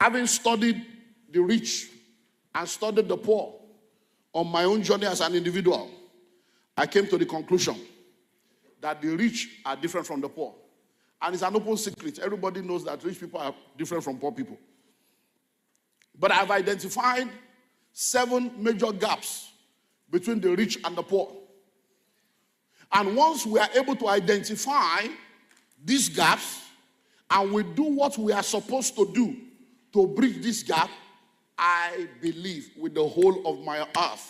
Having studied the rich and studied the poor on my own journey as an individual, I came to the conclusion that the rich are different from the poor. And it's an open secret. Everybody knows that rich people are different from poor people. But I've identified 7 major gaps between the rich and the poor. And once we are able to identify these gaps and we do what we are supposed to do to bridge this gap, I believe with the whole of my heart,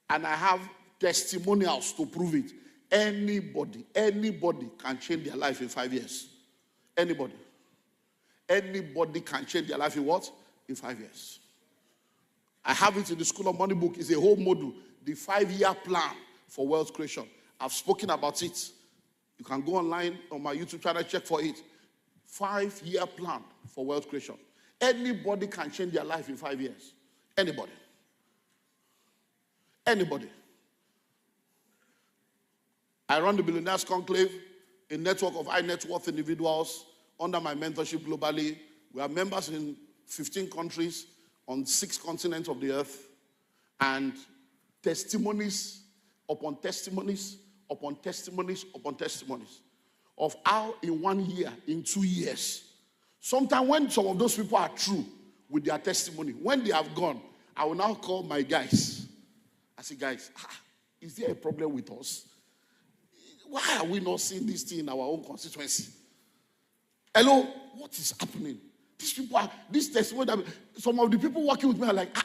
and I have testimonials to prove it, anybody can change their life in 5 years. Anybody can change their life in what? In 5 years. I have it in the School of Money book. It's a whole module, the 5-year plan for wealth creation. I've spoken about it. You can go online on my YouTube channel, check for it. 5-year plan for wealth creation. Anybody can change their life in 5 years. Anybody. I run the Billionaires Conclave, a network of high net worth individuals under my mentorship globally. We are members in 15 countries on 6 continents of the earth, and testimonies upon testimonies upon testimonies upon testimonies of how in 1 year, in 2 years, sometimes when some of those people are true with their testimony, when they have gone, I will now call my guys. I say, guys, is there a problem with us? Why are we not seeing this thing in our own constituency? Hello, what is happening? These people are, this testimony, some of the people working with me are like,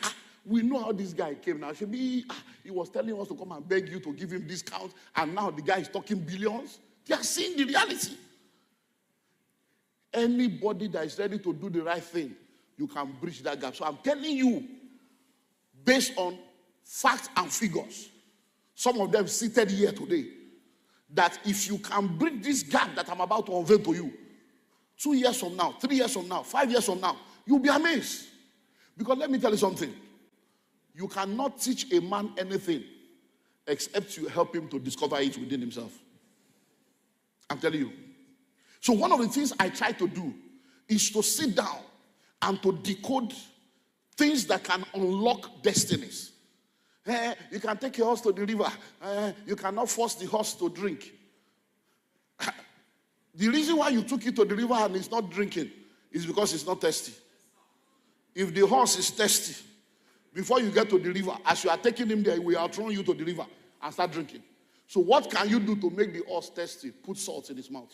we know how this guy came now. He was telling us to come and beg you to give him discounts, and now the guy is talking billions. They are seeing the reality. Anybody that is ready to do the right thing, you can bridge that gap. So I'm telling you, based on facts and figures, some of them seated here today, that if you can bridge this gap that I'm about to unveil to you, 2 years from now, 3 years from now, 5 years from now, you'll be amazed. Because let me tell you something. You cannot teach a man anything except you help him to discover it within himself. I'm telling you. So one of the things I try to do is to sit down and to decode things that can unlock destinies. You can take your horse to the river. You cannot force the horse to drink. The reason why you took it to the river and it's not drinking is because it's not thirsty. If the horse is thirsty, before you get to the river, as you are taking him there, we are throwing you to the river and start drinking. So what can you do to make the horse thirsty? Put salt in his mouth.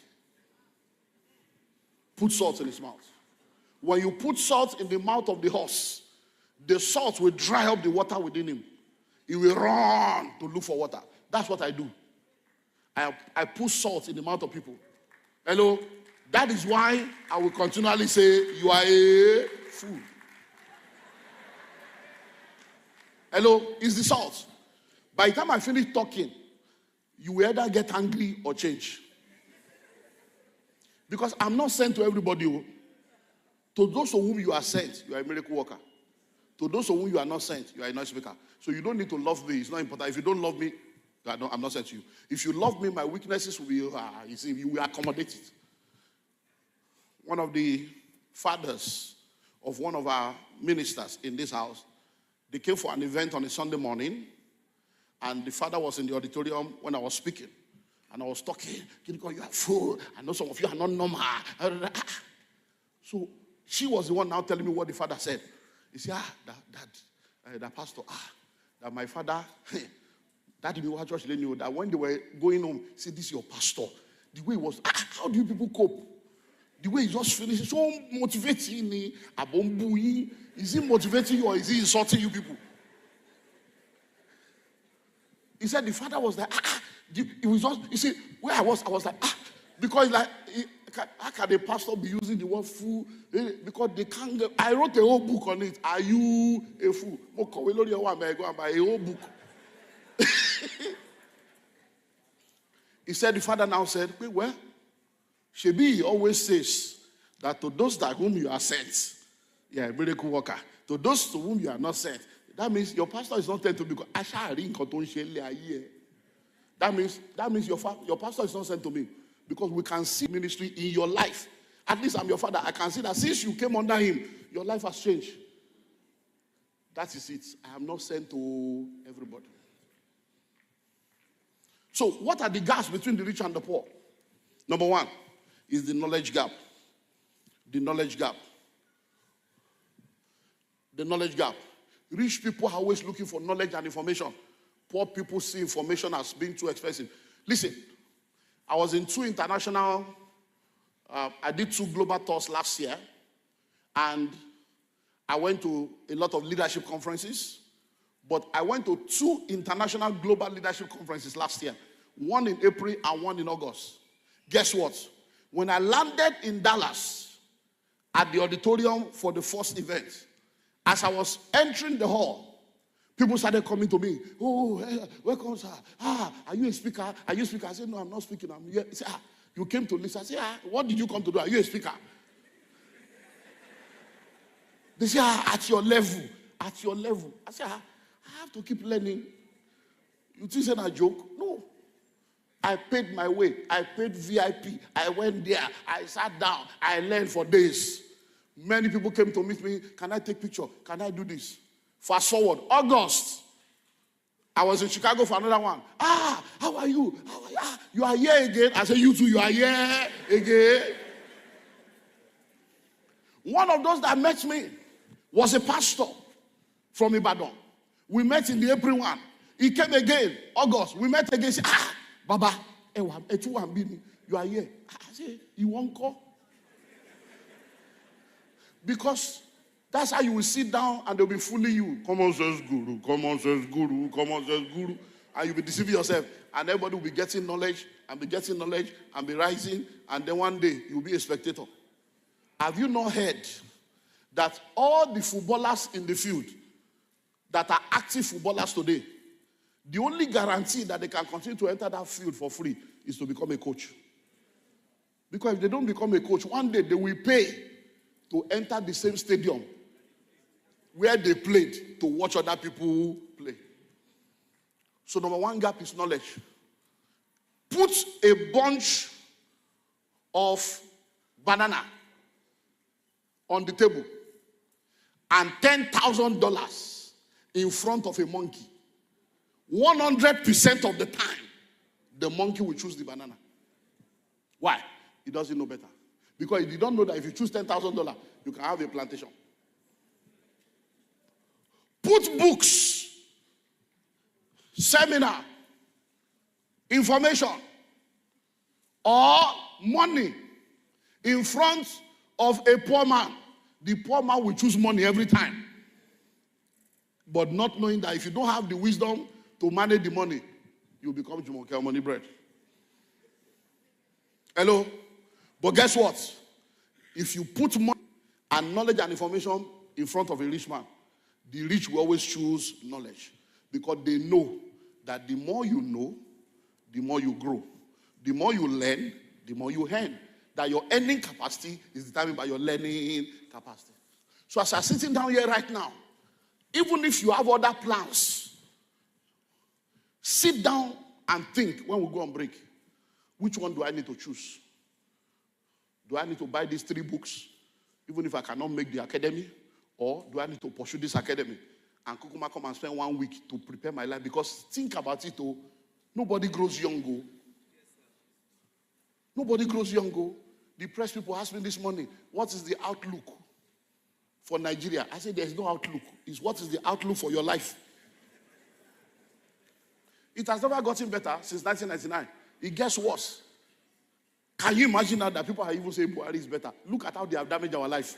Put salt in his mouth. When you put salt in the mouth of the horse, the salt will dry up the water within him. He will run to look for water. That's what I do. I put salt in the mouth of people. Hello? That is why I will continually say, you are a fool. Hello? It's the salt. By the time I finish talking, you will either get angry or change. Because I'm not sent to everybody. To those to whom you are sent, you are a miracle worker. To those to whom you are not sent, you are a noise maker. So you don't need to love me. It's not important. If you don't love me, I'm not sent to you. If you love me, my weaknesses will be, you will accommodate it. One of the fathers of one of our ministers in this house, they came for an event on a Sunday morning, and the father was in the auditorium when I was speaking. And I was talking, you are a fool. I know some of you are not normal. So she was the one now telling me what the father said. He said, that pastor, that my father, that didn't watch church, knew that when they were going home, he said, this is your pastor. The way he was, how do you people cope? The way he just finished, so motivating me. Is he motivating you or is he insulting you people? He said the father was like, it was just, you see, where I was like, because like, how can a pastor be using the word fool? Because they can't get, I wrote a whole book on it. Are you a fool? I go and buy a whole book. He said, the father now said, well, Shebi always says that to those that whom you are sent, you are a miracle worker. To those to whom you are not sent, that means your pastor is not sent to be. That means your pastor is not sent to me. Because we can see ministry in your life. At least I'm your father. I can see that since you came under him, your life has changed. That is it. I am not sent to everybody. So what are the gaps between the rich and the poor? Number one is the knowledge gap. The knowledge gap. The knowledge gap. Rich people are always looking for knowledge and information. Poor people see information as being too expensive. Listen, I was in I did 2 global tours last year, and I went to a lot of leadership conferences, but I went to 2 international global leadership conferences last year, one in April and one in August. Guess what? When I landed in Dallas at the auditorium for the first event, as I was entering the hall, people started coming to me. Oh, hey, welcome, sir. Are you a speaker? Are you a speaker? I said, no, I'm not speaking. I'm here. He said, you came to listen. I said, what did you come to do? Are you a speaker? They say, at your level. At your level. I said, I have to keep learning. You think it's a joke? No. I paid my way. I paid VIP. I went there. I sat down. I learned for days. Many people came to meet me. Can I take picture? Can I do this? Fast forward, August. I was in Chicago for another one. How are you? How are you? You are here again. I said, you too, you are here again. One of those that met me was a pastor from Ibadan. We met in the April one. He came again, August. We met again. He said, Baba, you are here. I said, you won't call? Because that's how you will sit down and they'll be fooling you. Come on, says guru. Come on, says guru. Come on, says guru. And you'll be deceiving yourself. And everybody will be getting knowledge and be getting knowledge and be rising. And then one day, you'll be a spectator. Have you not heard that all the footballers in the field that are active footballers today, the only guarantee that they can continue to enter that field for free is to become a coach? Because if they don't become a coach, one day they will pay to enter the same stadium where they played to watch other people play. So number one gap is knowledge. Put a bunch of banana on the table and $10,000 in front of a monkey. 100% of the time, the monkey will choose the banana. Why? He doesn't know better. Because he don't know that if you choose $10,000, you can have a plantation. Put books, seminar, information, or money in front of a poor man. The poor man will choose money every time. But not knowing that if you don't have the wisdom to manage the money, you become Jumoke money bread. Hello? But guess what? If you put money and knowledge and information in front of a rich man, the rich will always choose knowledge. Because they know that the more you know, the more you grow. The more you learn, the more you earn. That your earning capacity is determined by your learning capacity. So as I'm sitting down here right now, even if you have other plans, sit down and think when we go on break, which one do I need to choose? Do I need to buy these 3 books, even if I cannot make the academy? Or do I need to pursue this academy and Kukuma come and spend 1 week to prepare my life? Because think about it, oh, nobody grows young. Oh. Nobody grows young. Oh. The press people ask me this morning, what is the outlook for Nigeria? I said, there's no outlook. It's what is the outlook for your life? It has never gotten better since 1999. It gets worse. Can you imagine now that people are even saying Buhari is better? Look at how they have damaged our life.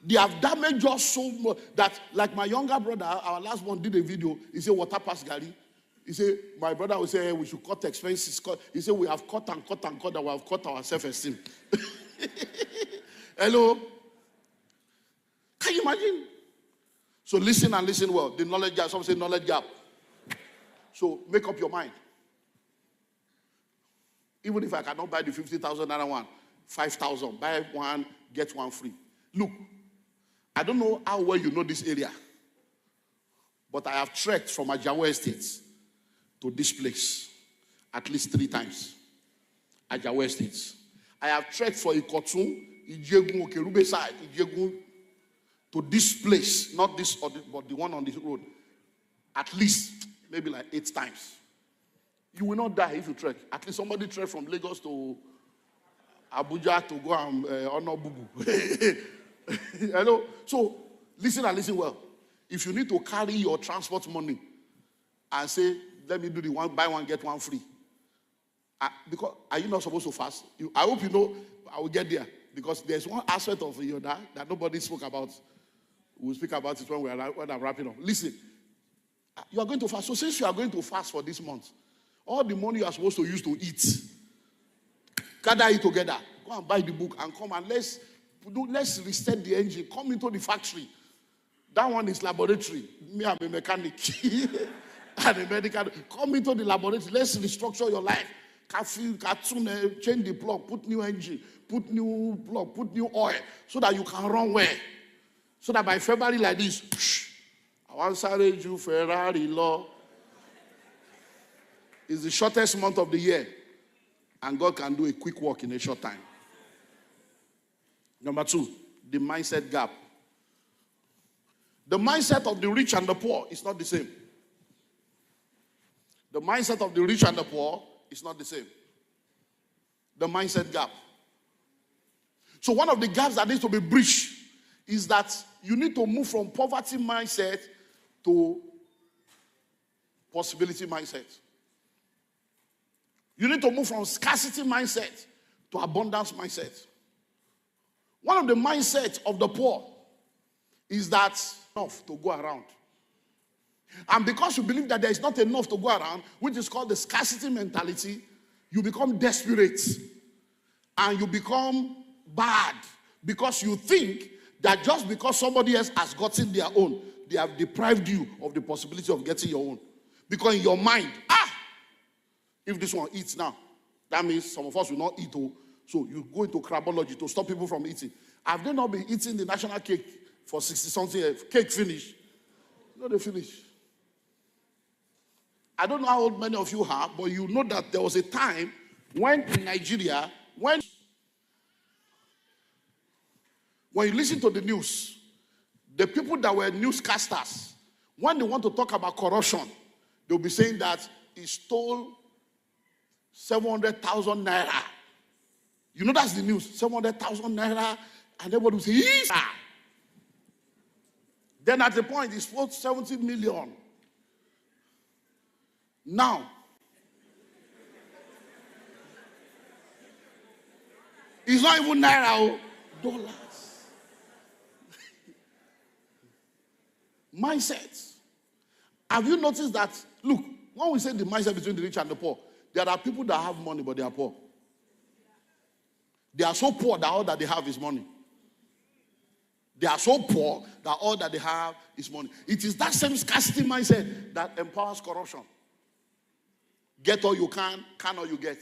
They have damaged us so much that, like my younger brother, our last one did a video. He said, water pass Gary. He said, my brother will say, we should cut expenses. He said, we have cut and cut and cut, and we have cut our self-esteem. Hello? Can you imagine? So listen and listen well. The knowledge gap. Some say knowledge gap. So make up your mind. Even if I cannot buy the 50,000 naira one, 5,000, buy one, get one free. Look, I don't know how well you know this area, but I have trekked from Ajawa Estates to this place. at least 3 times. Ajawa States. I have trekked for Ikotun, Ijegun, Okerube side, Ijegun, to this place, not this, but the one on this road, at least maybe like 8 times. You will not die if you trek. At least somebody trek from Lagos to Abuja to go and honor Bubu. Hello? So, listen and listen well. If you need to carry your transport money and say, let me do the one, buy one, get one free. Because are you not supposed to fast? I hope you know I will get there. Because there's one aspect of Yoda that nobody spoke about. We'll speak about it when I'm wrapping up. Listen, you are going to fast. So since you are going to fast for this month, all the money you are supposed to use to eat, gather it together. Go and buy the book and come and let's reset the engine. Come into the factory. That one is laboratory. Me, I'm a mechanic. And a medical. Come into the laboratory. Let's restructure your life. Change the plug, put new engine, put new plug, put new oil, so that you can run well. So that by February like this, I want to you Ferrari law. It's the shortest month of the year. And God can do a quick work in a short time. Number 2, the mindset gap. The mindset of the rich and the poor is not the same. The mindset of the rich and the poor is not the same. The mindset gap. So one of the gaps that needs to be bridged is that you need to move from poverty mindset to possibility mindset. You need to move from scarcity mindset to abundance mindset. One of the mindsets of the poor is that enough to go around. And because you believe that there is not enough to go around, which is called the scarcity mentality, you become desperate. And you become bad. Because you think that just because somebody else has gotten their own, they have deprived you of the possibility of getting your own. Because in your mind, if this one eats now, that means some of us will not eat. So you go into crabology to stop people from eating. Have they not been eating the national cake for 60-something years? Cake finish. No, they finish. I don't know how old many of you are, but you know that there was a time when in Nigeria, when you listen to the news, the people that were newscasters, when they want to talk about corruption, they'll be saying that he stole 700,000 naira. You know that's the news. 700,000 naira, and everybody will say, yes. Then at the point, he stole 70 million. Now, it's not even naira, dollars. Mindsets. Have you noticed that? Look, when we say the mindset between the rich and the poor, there are people that have money, but they are poor. They are so poor that all that they have is money. They are so poor that all that they have is money. It is that same scarcity mindset that empowers corruption. Get all you can all you get.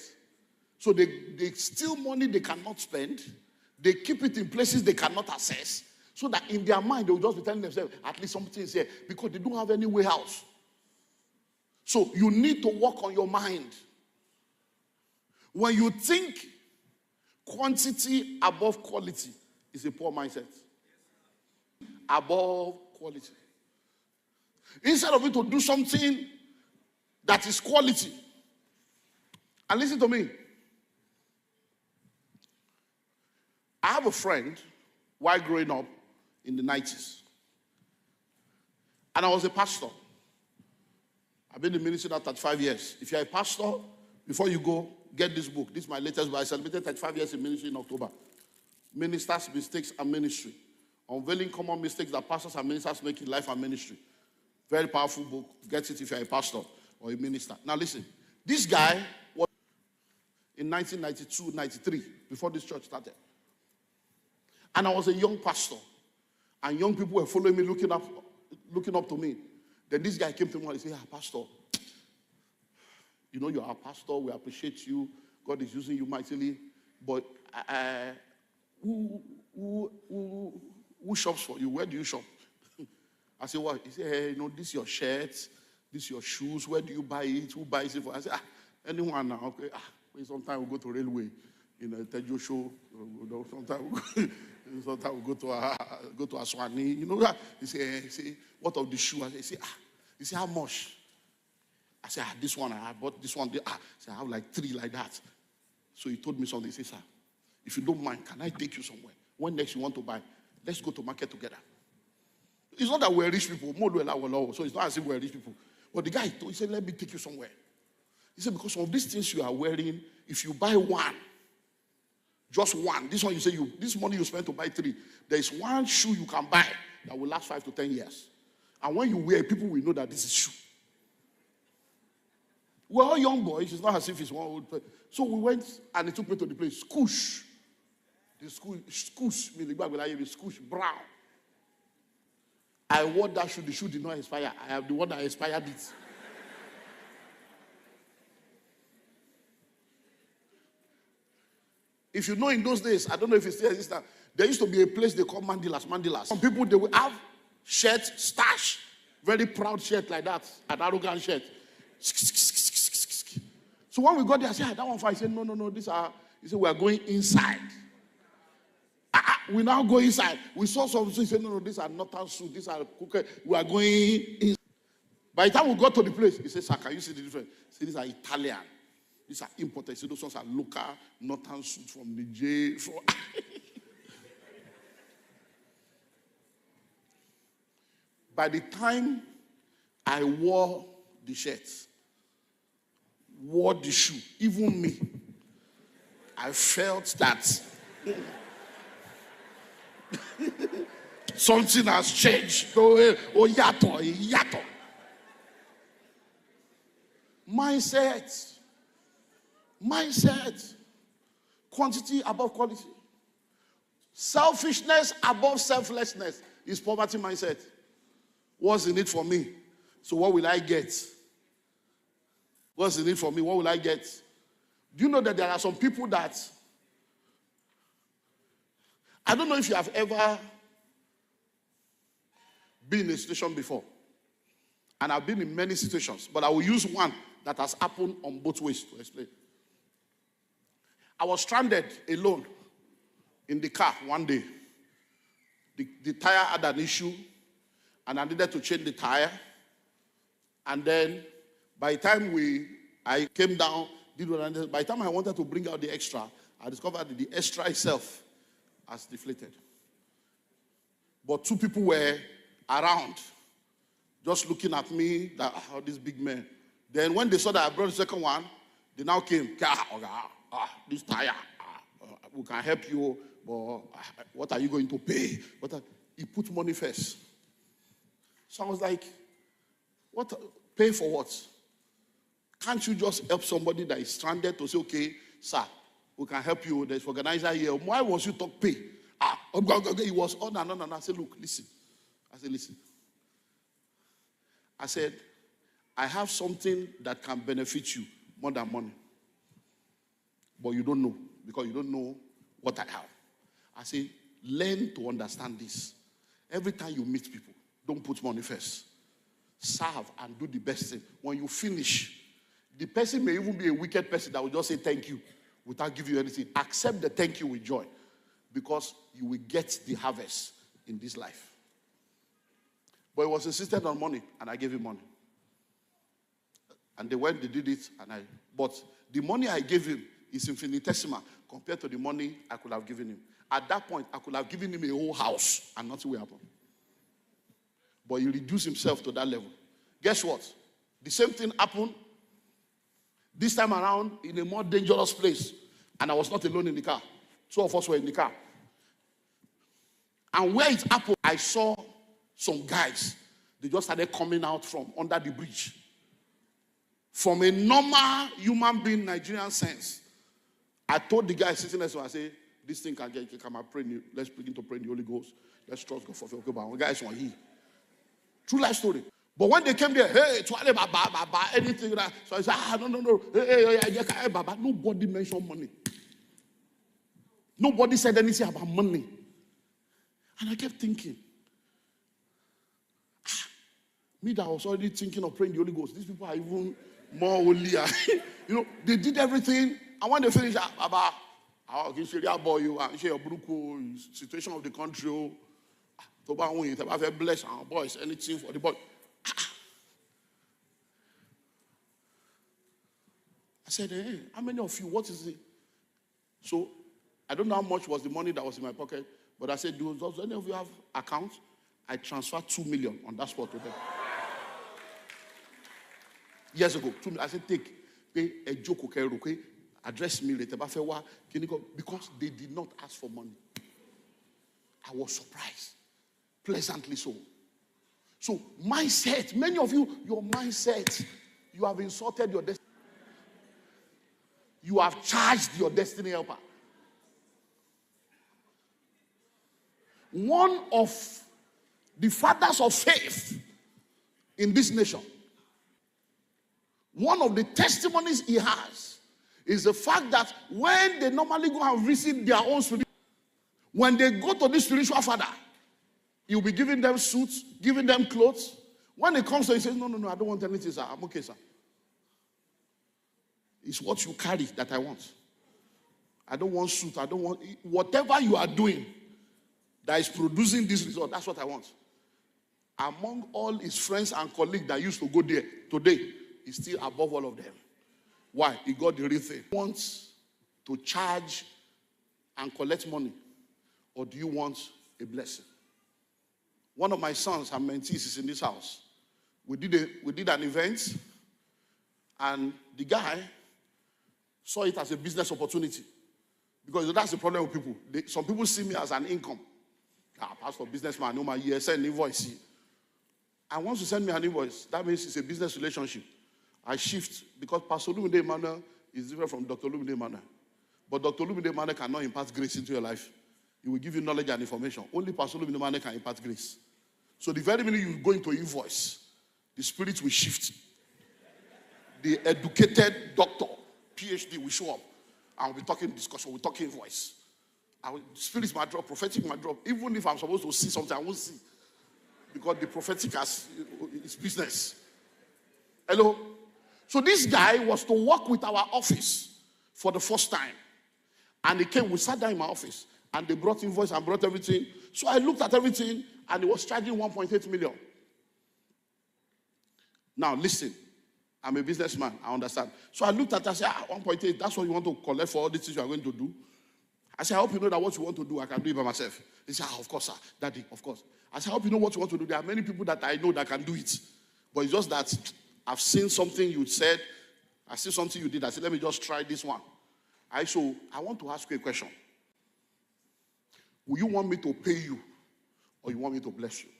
So they steal money they cannot spend. They keep it in places they cannot access. So that in their mind, they will just be telling themselves, at least something is here. Because they don't have any way out. So you need to work on your mind. When you think quantity above quality is a poor mindset. Above quality. Instead of you to do something that is quality. And listen to me. I have a friend while growing up in the 90s. And I was a pastor. I've been in ministry now 35 years. If you're a pastor, before you go, get this book. This is my latest book. I celebrated 35 years in ministry in October. Ministers, Mistakes, and Ministry. Unveiling common mistakes that pastors and ministers make in life and ministry. Very powerful book. Get it if you're a pastor or a minister. Now listen. This guy was in 1992, 93, before this church started. And I was a young pastor. And young people were following me, looking up to me. Then this guy came to me and he said, Pastor, you know, you're our pastor. We appreciate you. God is using you mightily. But who shops for you? Where do you shop? I said, what? He said, hey, you know, this is your shirt. This is your shoes. Where do you buy it? Who buys it for? I said, Anyone now, okay, sometimes we go to railway, Tejo show, sometimes we go to Aswani, he say, what of the shoe? I say, he say, how much? I said, this one, I bought this one. I said, I have like 3 like that. So he told me something. He said, sir, if you don't mind, can I take you somewhere? When next you want to buy, let's go to market together. It's not that we're rich people. So it's not as if we're rich people. But the guy, he said, let me take you somewhere. He said, because of these things you are wearing, if you buy one, just one, this one you say, this money you spend to buy 3, there is one shoe you can buy that will last 5 to 10 years. And when you wear, people will know that this is shoe. We're all young boys. It's not as if it's one old person. So we went and he took me to the place. Scoosh. The scoosh, meaning scoosh brown. I wore that shoe. The shoe did not expire. I am the one that expired it. If you know in those days, I don't know if it still exists now, there used to be a place they call Mandilas. Some people, they will have shirt, stash, very proud shirt like that, an arrogant shirt. So when we got there, I said, that one fine. He said, no, he said, we are going inside. We now go inside. We saw some, he said, no, these are northern suits, these are cooker. We are going inside. By the time we got to the place, he said, sir, can you see the difference? He said, these are Italian. These are imported. He said, those ones are local, northern suits from Niger. By the time I wore the shirt, wore the shoe, even me, I felt that something has changed. Yato. Mindset. Quantity above quality. Selfishness above selflessness is poverty mindset. What's in it for me? So what will I get? What's in it for me? What will I get? Do you know that there are some people that, I don't know if you have ever been in a situation before. And I've been in many situations, but I will use one that has happened on both ways to explain. I was stranded alone in the car one day. The tire had an issue, and I needed to change the tire. And then, by the time I came down, by the time I wanted to bring out the extra, I discovered that the extra itself has deflated. But 2 people were around, just looking at me, that this big man. Then when they saw that I brought the second one, they now came, this tire, we can help you, but what are you going to pay? He put money first. So I was like, what? Pay for what? Can't you just help somebody that is stranded to say, okay, sir, we can help you. There's organizer here. Why was you talk pay? He was on and on and on. I said, look, listen. I said, I have something that can benefit you more than money. But you don't know, because you don't know what I have. I say, learn to understand this. Every time you meet people, don't put money first. Serve and do the best thing. When you finish, the person may even be a wicked person that will just say thank you without giving you anything. Accept the thank you with joy, because you will get the harvest in this life. But he was insistent on money, and I gave him money. And they did it, but the money I gave him is infinitesimal compared to the money I could have given him. At that point, I could have given him a whole house, and nothing will happen. But he reduced himself to that level. Guess what? The same thing happened this time around in a more dangerous place. And I was not alone in the car. 2 of us were in the car. And where it happened, I saw some guys. They just started coming out from under the bridge. From a normal human being Nigerian sense, I told the guy sitting next to me, I said, this thing can get, come and pray. Let's begin to pray in the Holy Ghost. Let's trust God for faith. But guys want he. True life story. But when they came there, hey, anything like that. So I said, no. Hey, Baba. Nobody mentioned money. Nobody said anything about money. And I kept thinking, me that was already thinking of praying the Holy Ghost, these people are even more Olia. They did everything. And when they finished, Baba, I'll share boy you and share your bruku situation of the country. Toba won it. Have bless our boys. Anything for the boy. I said, hey, how many of you? What is it? So I don't know how much was the money that was in my pocket, but I said, does any of you have accounts? I transferred 2 million on that spot to them. Years ago, 2 million. I said, take, pay a joke, okay, address me later. Because they did not ask for money. I was surprised. Pleasantly so. So, mindset. Many of you, your mindset, you have insulted your destiny. You have charged your destiny helper. One of the fathers of faith in this nation, one of the testimonies he has is the fact that when they normally go and visit their own spiritual, when they go to this spiritual father, he'll be giving them suits, giving them clothes. When it comes to it, he says, no, I don't want anything, sir. I'm okay, sir. It's what you carry that I want. I don't want suit. I don't want whatever you are doing that is producing this result. That's what I want. Among all his friends and colleagues that used to go there today, he's still above all of them. Why? He got the real thing. He wants to charge and collect money, or do you want a blessing? One of my sons and mentees is in this house. We did an event, and the guy saw it as a business opportunity. Because that's the problem with people. Some people see me as an income. Pastor, businessman, no my year, send an invoice. And once you send me an invoice, that means it's a business relationship. I shift because Pastor Olumide Emmanuel is different from Dr. Olumide Emmanuel. But Dr. Olumide Emmanuel cannot impart grace into your life. He will give you knowledge and information. Only Pastor Olumide Emmanuel can impart grace. So the very minute you go into invoice, the spirit will shift. The educated doctor, PhD will show up. And we'll be talking discussion, we'll talk invoice. Spirits might drop, prophetic might drop. Even if I'm supposed to see something, I won't see. Because the prophetic is business. Hello? So this guy was to work with our office for the first time. And he came, we sat down in my office. And they brought invoice and brought everything. So I looked at everything, and he was charging 1.8 million. Now listen. I'm a businessman, I understand. So I looked at it and said, 1.8, that's what you want to collect for all the things you are going to do? I said, I hope you know that what you want to do, I can do it by myself. He said, of course, sir. Daddy, of course. I said, I hope you know what you want to do. There are many people that I know that can do it. But it's just that I've seen something you said. I see something you did. I said, let me just try this one. I want to ask you a question. Will you want me to pay you or you want me to bless you?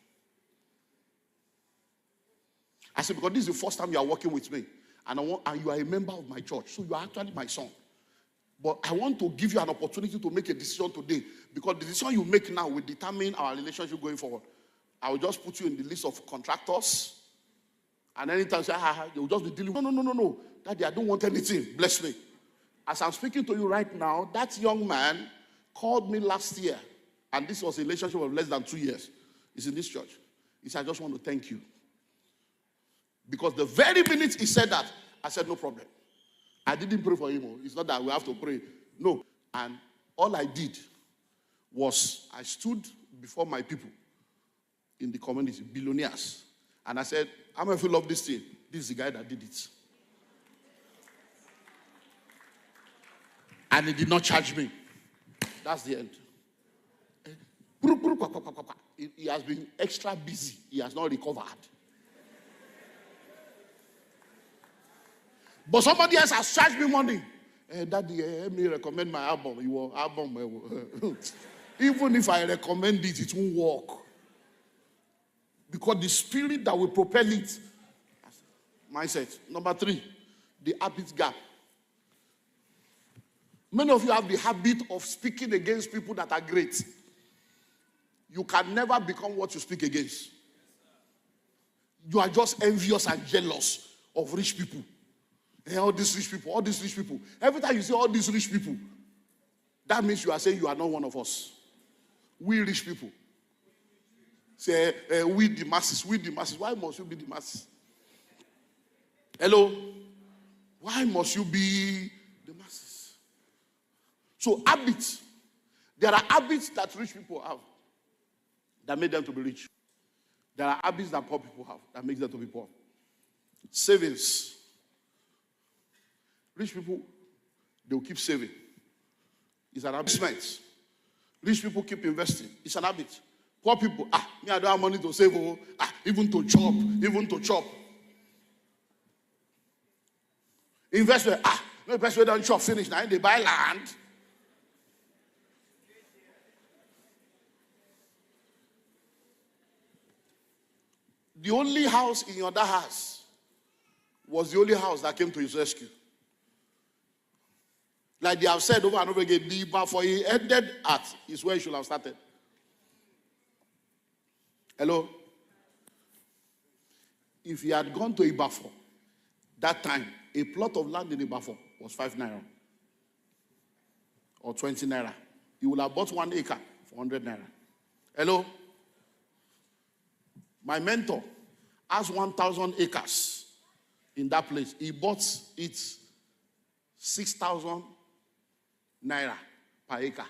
I said, because this is the first time you are working with me. And you are a member of my church. So you are actually my son. But I want to give you an opportunity to make a decision today. Because the decision you make now will determine our relationship going forward. I will just put you in the list of contractors. And anytime you say, they will just be dealing with, no. Daddy, I don't want anything. Bless me. As I'm speaking to you right now, that young man called me last year. And this was a relationship of less than 2 years. He's in this church. He said, I just want to thank you. Because the very minute he said that, I said, no problem. I didn't pray for him. It's not that we have to pray. No. And all I did was I stood before my people in the community, billionaires. And I said, how many of you love this thing? This is the guy that did it. And he did not charge me. That's the end. He has been extra busy. He has not recovered. But somebody else has charged me money. Daddy, let me recommend my album. Your album. Even if I recommend it, it won't work. Because the spirit that will propel it. Mindset. Number 3, the habit gap. Many of you have the habit of speaking against people that are great. You can never become what you speak against. You are just envious and jealous of rich people. All these rich people. Every time you say all these rich people, that means you are saying you are not one of us. We rich people. Say, we the masses. Why must you be the masses? Hello? Why must you be the masses? So habits. There are habits that rich people have that make them to be rich. There are habits that poor people have that make them to be poor. Savings. Rich people, they will keep saving. It's an habit. Rich people keep investing. It's an habit. Poor people, me, I don't have money to save. Even to chop. Investment, no investment don't chop finish. Now they buy land. The only house in your dad's house was the only house that came to his rescue. Like they have said over and over again, the Ibafo he ended at is where he should have started. Hello? If he had gone to Ibafo, that time, a plot of land in Ibafo was 5 naira or 20 naira. He would have bought 1 acre for 100 naira. Hello? My mentor has 1,000 acres in that place. He bought it 6,000 naira per acre.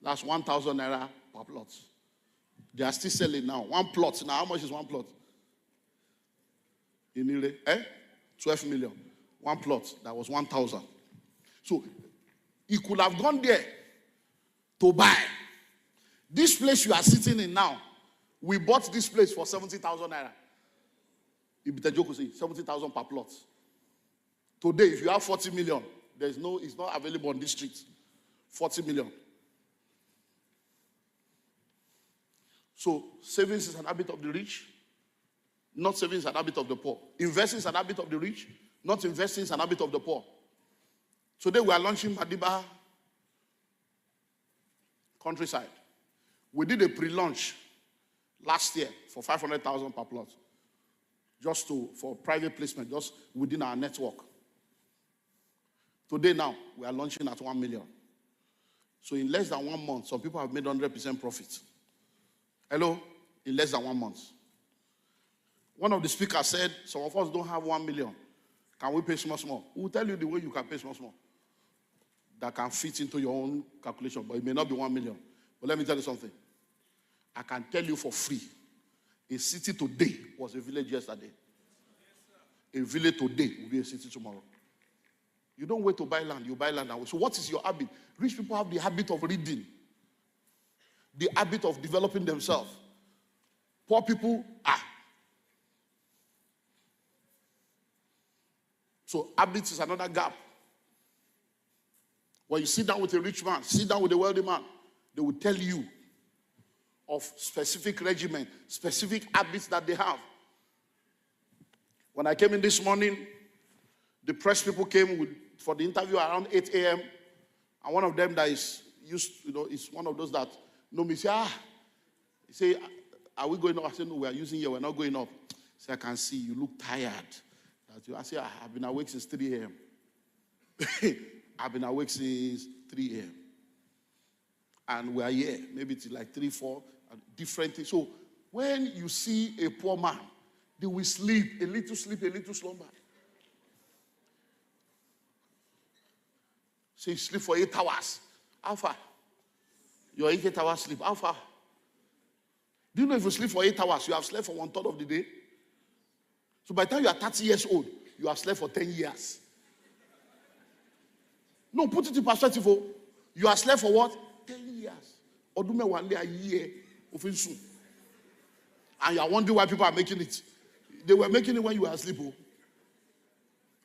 That's 1,000 naira per plot. They are still selling now. One plot. Now, how much is one plot? In Ile, 12 million. One plot. That was 1,000. So, he could have gone there to buy. This place you are sitting in now, we bought this place for 70,000 naira. If the joke will say 70,000 per plot. Today, if you have 40 million, it's not available on this street. 40 million. So, savings is an habit of the rich. Not saving is an habit of the poor. Investing is an habit of the rich. Not investing is an habit of the poor. Today we are launching Madiba Countryside. We did a pre-launch last year for 500,000 per plot. For private placement, just within our network. Today now, we are launching at 1 million. So in less than 1 month, some people have made 100% profit. Hello? In less than 1 month. One of the speakers said, some of us don't have 1 million. Can we pay small? We'll tell you the way you can pay small. That can fit into your own calculation, but it may not be 1 million. But let me tell you something. I can tell you for free. A city today was a village yesterday. A village today will be a city tomorrow. You don't wait to buy land, you buy land now. So what is your habit? Rich people have the habit of reading. The habit of developing themselves. Poor people, So habits is another gap. When you sit down with a rich man, sit down with a wealthy man, they will tell you of specific regimen, specific habits that they have. When I came in this morning, the press people came for the interview around 8 a.m. And one of them that is is one of those that know me, say, he say, are we going up? I said, no, we are using here, we're not going up. He said, I can see you look tired. I said, I've been awake since 3 a.m. I've been awake since 3 a.m. And we are here, maybe it's like 3, 4, different things. So when you see a poor man, they will sleep, a little slumber. So you sleep for 8 hours. How far? Your 8 hours sleep. How far? Do you know if you sleep for 8 hours, you have slept for 1/3 of the day? So by the time you are 30 years old, you have slept for 10 years. No, put it in perspective. You have slept for what? 10 years. Odume one day a year of insu. And you are wondering why people are making it. They were making it when you were asleep.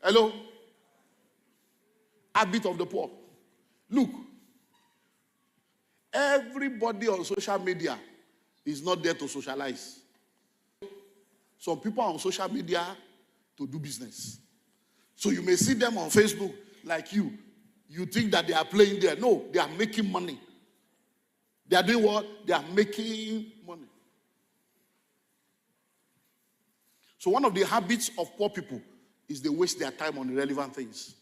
Hello? Habit of the poor. Look, everybody on social media is not there to socialize. Some people are on social media to do business. So you may see them on Facebook like you. You think that they are playing there. No, they are making money. They are doing what? They are making money. So one of the habits of poor people is they waste their time on irrelevant things.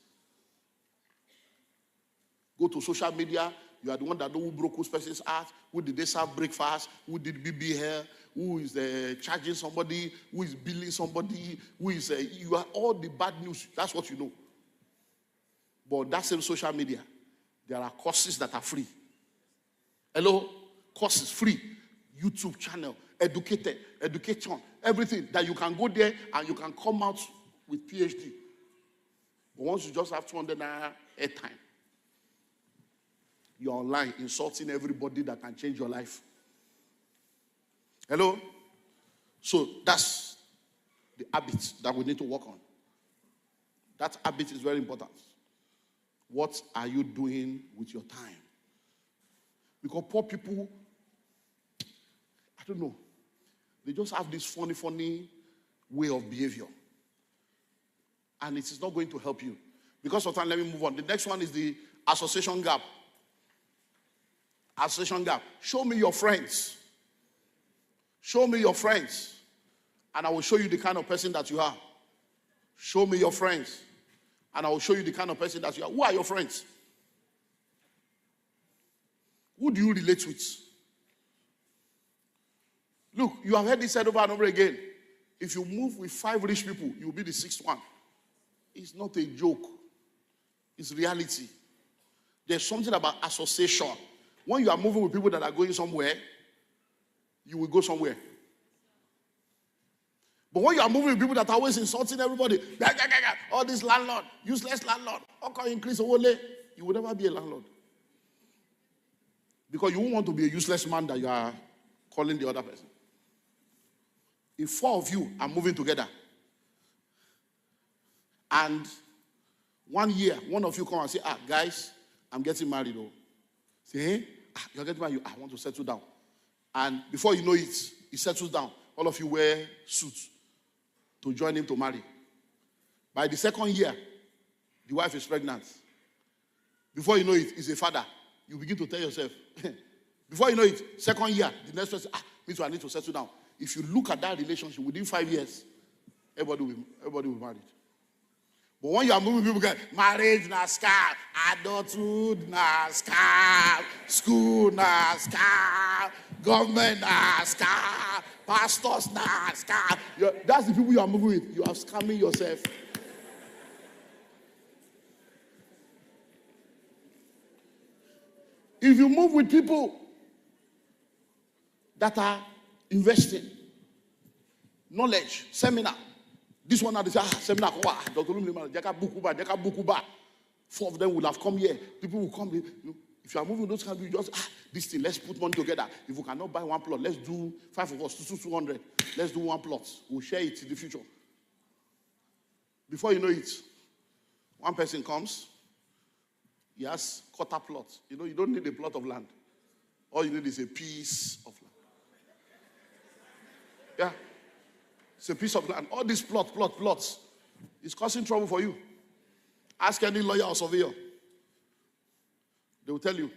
Go to social media, You are the one that know who broke whose person's heart, who did they serve breakfast, who did BB hair, who is charging somebody, who is billing somebody, who is, you are all the bad news. That's what you know. But that same social media, there are courses that are free. Hello? Courses free. YouTube channel, education, everything that you can go there and you can come out with PhD. But once you just have 200 naira airtime, you're online insulting everybody that can change your life. Hello? So that's the habit that we need to work on. That habit is very important. What are you doing with your time? Because poor people, I don't know, they just have this funny way of behavior. And it is not going to help you. Because of time, let me move on. The next one is the association gap. Association gap. Show me your friends. Show me your friends. And I will show you the kind of person that you are. Show me your friends. And I will show you the kind of person that you are. Who are your friends? Who do you relate with? Look, you have heard this said over and over again. If you move with 5 rich people, you will be the 6th one. It's not a joke. It's reality. There's something about association. When you are moving with people that are going somewhere, you will go somewhere. But when you are moving with people that are always insulting everybody, all this landlord, useless landlord, okay, increase only, you will never be a landlord. Because you won't want to be a useless man that you are calling the other person. If 4 of you are moving together, and 1 year, one of you come and say, guys, I'm getting married. Oh. Say, hey, you're getting married, I want to settle down. And before you know it, he settles down. All of you wear suits to join him to marry. By the 2nd year, the wife is pregnant. Before you know it, he's a father. You begin to tell yourself, before you know it, 2nd year, the next person, me too, I need to settle down. If you look at that relationship within 5 years, everybody will be married. But when you are moving, people get marriage, na scar, adulthood, na scar, school, na scar, government, na scar, pastors, na scar. That's the people you are moving with. You are scamming yourself. If you move with people that are investing, knowledge, seminar, this one, they say, seminar, Dr. Olumide Emmanuel, 4 of them will have come here. People will come. If you are moving those kind of people, just, this thing, let's put money together. If we cannot buy 1 plot, let's do 5 of us, 200. Let's do 1 plot. We'll share it in the future. Before you know it, one person comes, he has quarter plot. You know, you don't need a plot of land. All you need is a piece of land. Yeah. It's a piece of land. All these plots is causing trouble for you. Ask any lawyer or surveyor. They will tell you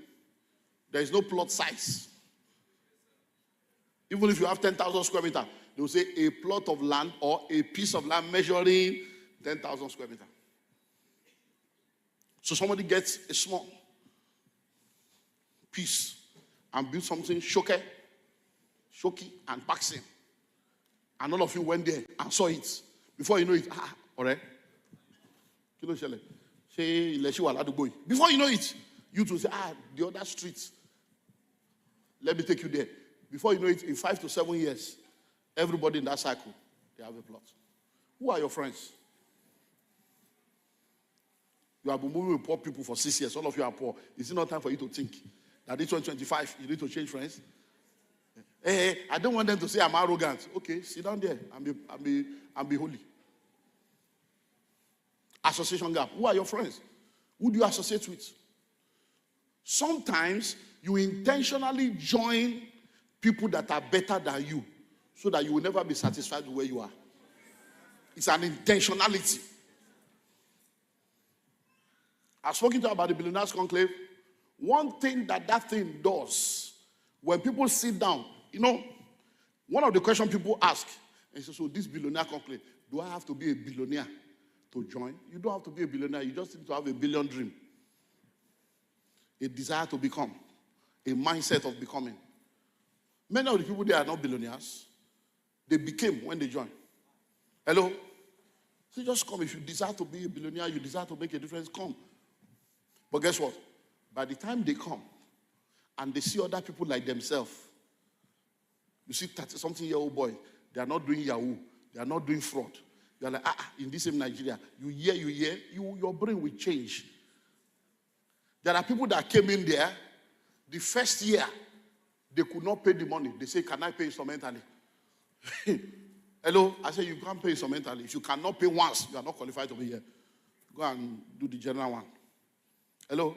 there is no plot size. Even if you have 10,000 square meters, they will say a plot of land or a piece of land measuring 10,000 square meters. So somebody gets a small piece and builds something shoky, and packs in. And all of you went there and saw it. Before you know it, alright. Before you know it, you two say, the other street. Let me take you there. Before you know it, in 5 to 7 years, everybody in that cycle, they have a plot. Who are your friends? You have been moving with poor people for 6 years. All of you are poor. Is it not time for you to think that this 2025, you need to change friends? Hey, I don't want them to say I'm arrogant. Okay, sit down there and be holy. Association gap. Who are your friends? Who do you associate with? Sometimes you intentionally join people that are better than you so that you will never be satisfied with where you are. It's an intentionality. I've spoken to you about the Billionaires Conclave. One thing that thing does, when people sit down, you know, one of the questions people ask, and say, so this Billionaire Conclave, do I have to be a billionaire to join? You don't have to be a billionaire. You just need to have a billion dream. a desire to become, a mindset of becoming. Many of the people there are not billionaires. They became when they joined. Hello? So just come. If you desire to be a billionaire, you desire to make a difference, come. But guess what? By the time they come and they see other people like themselves, you see 30-something-year-old boy, they are not doing Yahoo. They are not doing fraud. They are like, in this same Nigeria, you hear, your brain will change. There are people that came in there, the first year, they could not pay the money. They say, can I pay instrumentally? Hello? I say, you can't pay instrumentally. If you cannot pay once, you are not qualified to be here. Go and do the general one. Hello?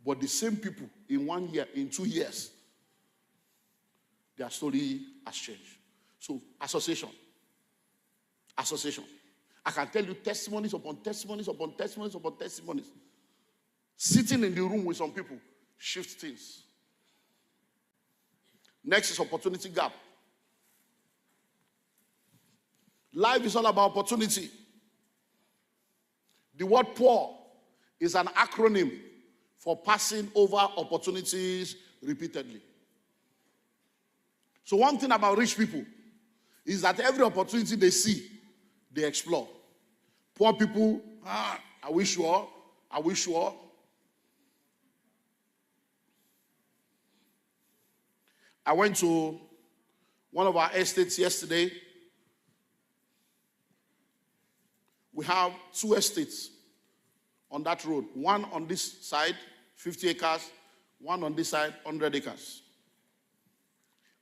But the same people, in 1 year, in 2 years, their story has changed. So, association. I can tell you testimonies upon testimonies upon testimonies upon testimonies. Sitting in the room with some people shifts things. Next is opportunity gap. Life is all about opportunity. The word poor is an acronym for passing over opportunities repeatedly. So one thing about rich people is that every opportunity they see, they explore. Poor people, are we sure? Are we sure? I went to one of our estates yesterday. We have 2 estates on that road. One on this side, 50 acres. One on this side, 100 acres.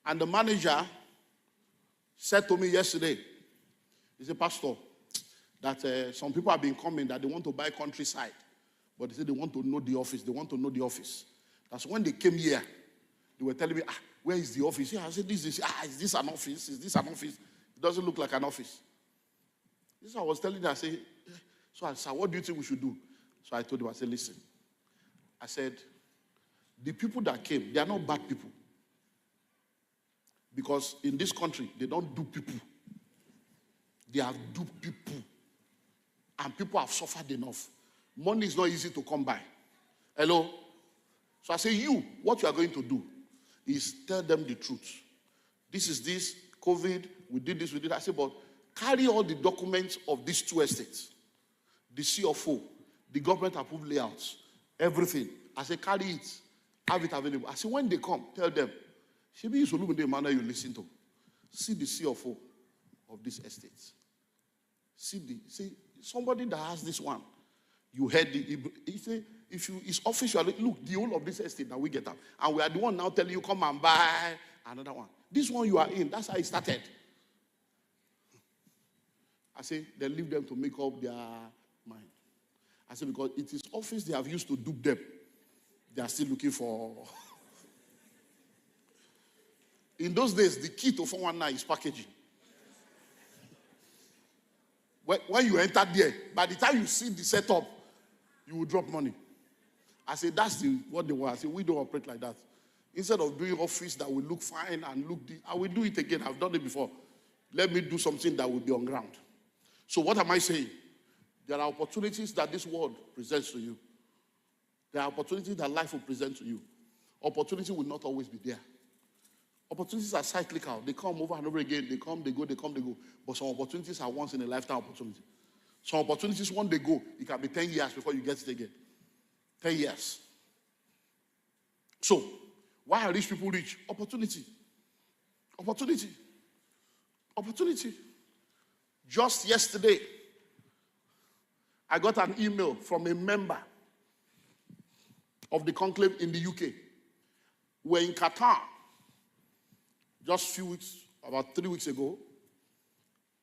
And the manager said to me yesterday, he said, Pastor, that some people have been coming that they want to buy countryside. But they said they want to know the office. They want to know the office. That's when they came here, they were telling me, where is the office? Yeah, I said, is this an office? Is this an office? It doesn't look like an office. This I was telling them, I said, so I said, what do you think we should do? So I told him, I said, listen. I said, the people that came, they are not bad people. Because in this country, they don't do people. They have duped people. And people have suffered enough. Money is not easy to come by. Hello? So I say, what you are going to do is tell them the truth. This is this, COVID, we did this, we did that. I say, but carry all the documents of these 2 estates. The CFO, the government approved layouts, everything. I say, carry it, have it available. I say, when they come, tell them, Shebi is Olumide Emmanuel you listen to. See the CFO of this estate. See somebody that has this one. You heard he say, if you his office, you are like, look, the whole of this estate that we get up. And we are the one now telling you, come and buy another one. This one you are in, that's how it started. I say, then leave them to make up their mind. I say, because it is office they have used to dupe them. They are still looking for. In those days, the key to 419 is packaging. When you enter there, by the time you see the setup, you will drop money. I say, that's what they want. I say, we don't operate like that. Instead of doing office that will look fine and I will do it again. I've done it before. Let me do something that will be on ground. So what am I saying? There are opportunities that this world presents to you. There are opportunities that life will present to you. Opportunity will not always be there. Opportunities are cyclical. They come over and over again. They come, they go, they come, they go. But some opportunities are once in a lifetime opportunity. Some opportunities, when they go, it can be 10 years before you get it again. 10 years. So, why are rich people rich? Opportunity. Opportunity. Opportunity. Just yesterday, I got an email from a member of the conclave in the UK. We're in Qatar. Just a few weeks, about 3 weeks ago.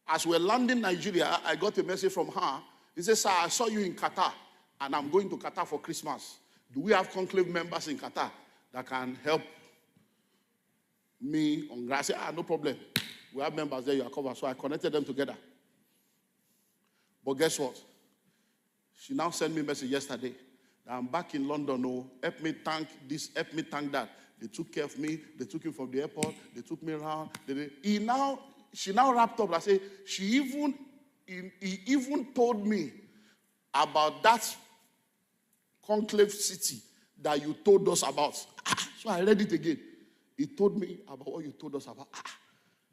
As we're landing Nigeria, I got a message from her. He said, sir, I saw you in Qatar, and I'm going to Qatar for Christmas. Do we have conclave members in Qatar that can help me on grass? I said, no problem. We have members there, you are covered. So I connected them together. But guess what? She now sent me a message yesterday. I'm back in London. Oh, help me thank this, help me thank that. They took care of me. They took him from the airport. They took me around. She now wrapped up. I say, he even told me about that conclave city that you told us about. So I read it again. He told me about what you told us about.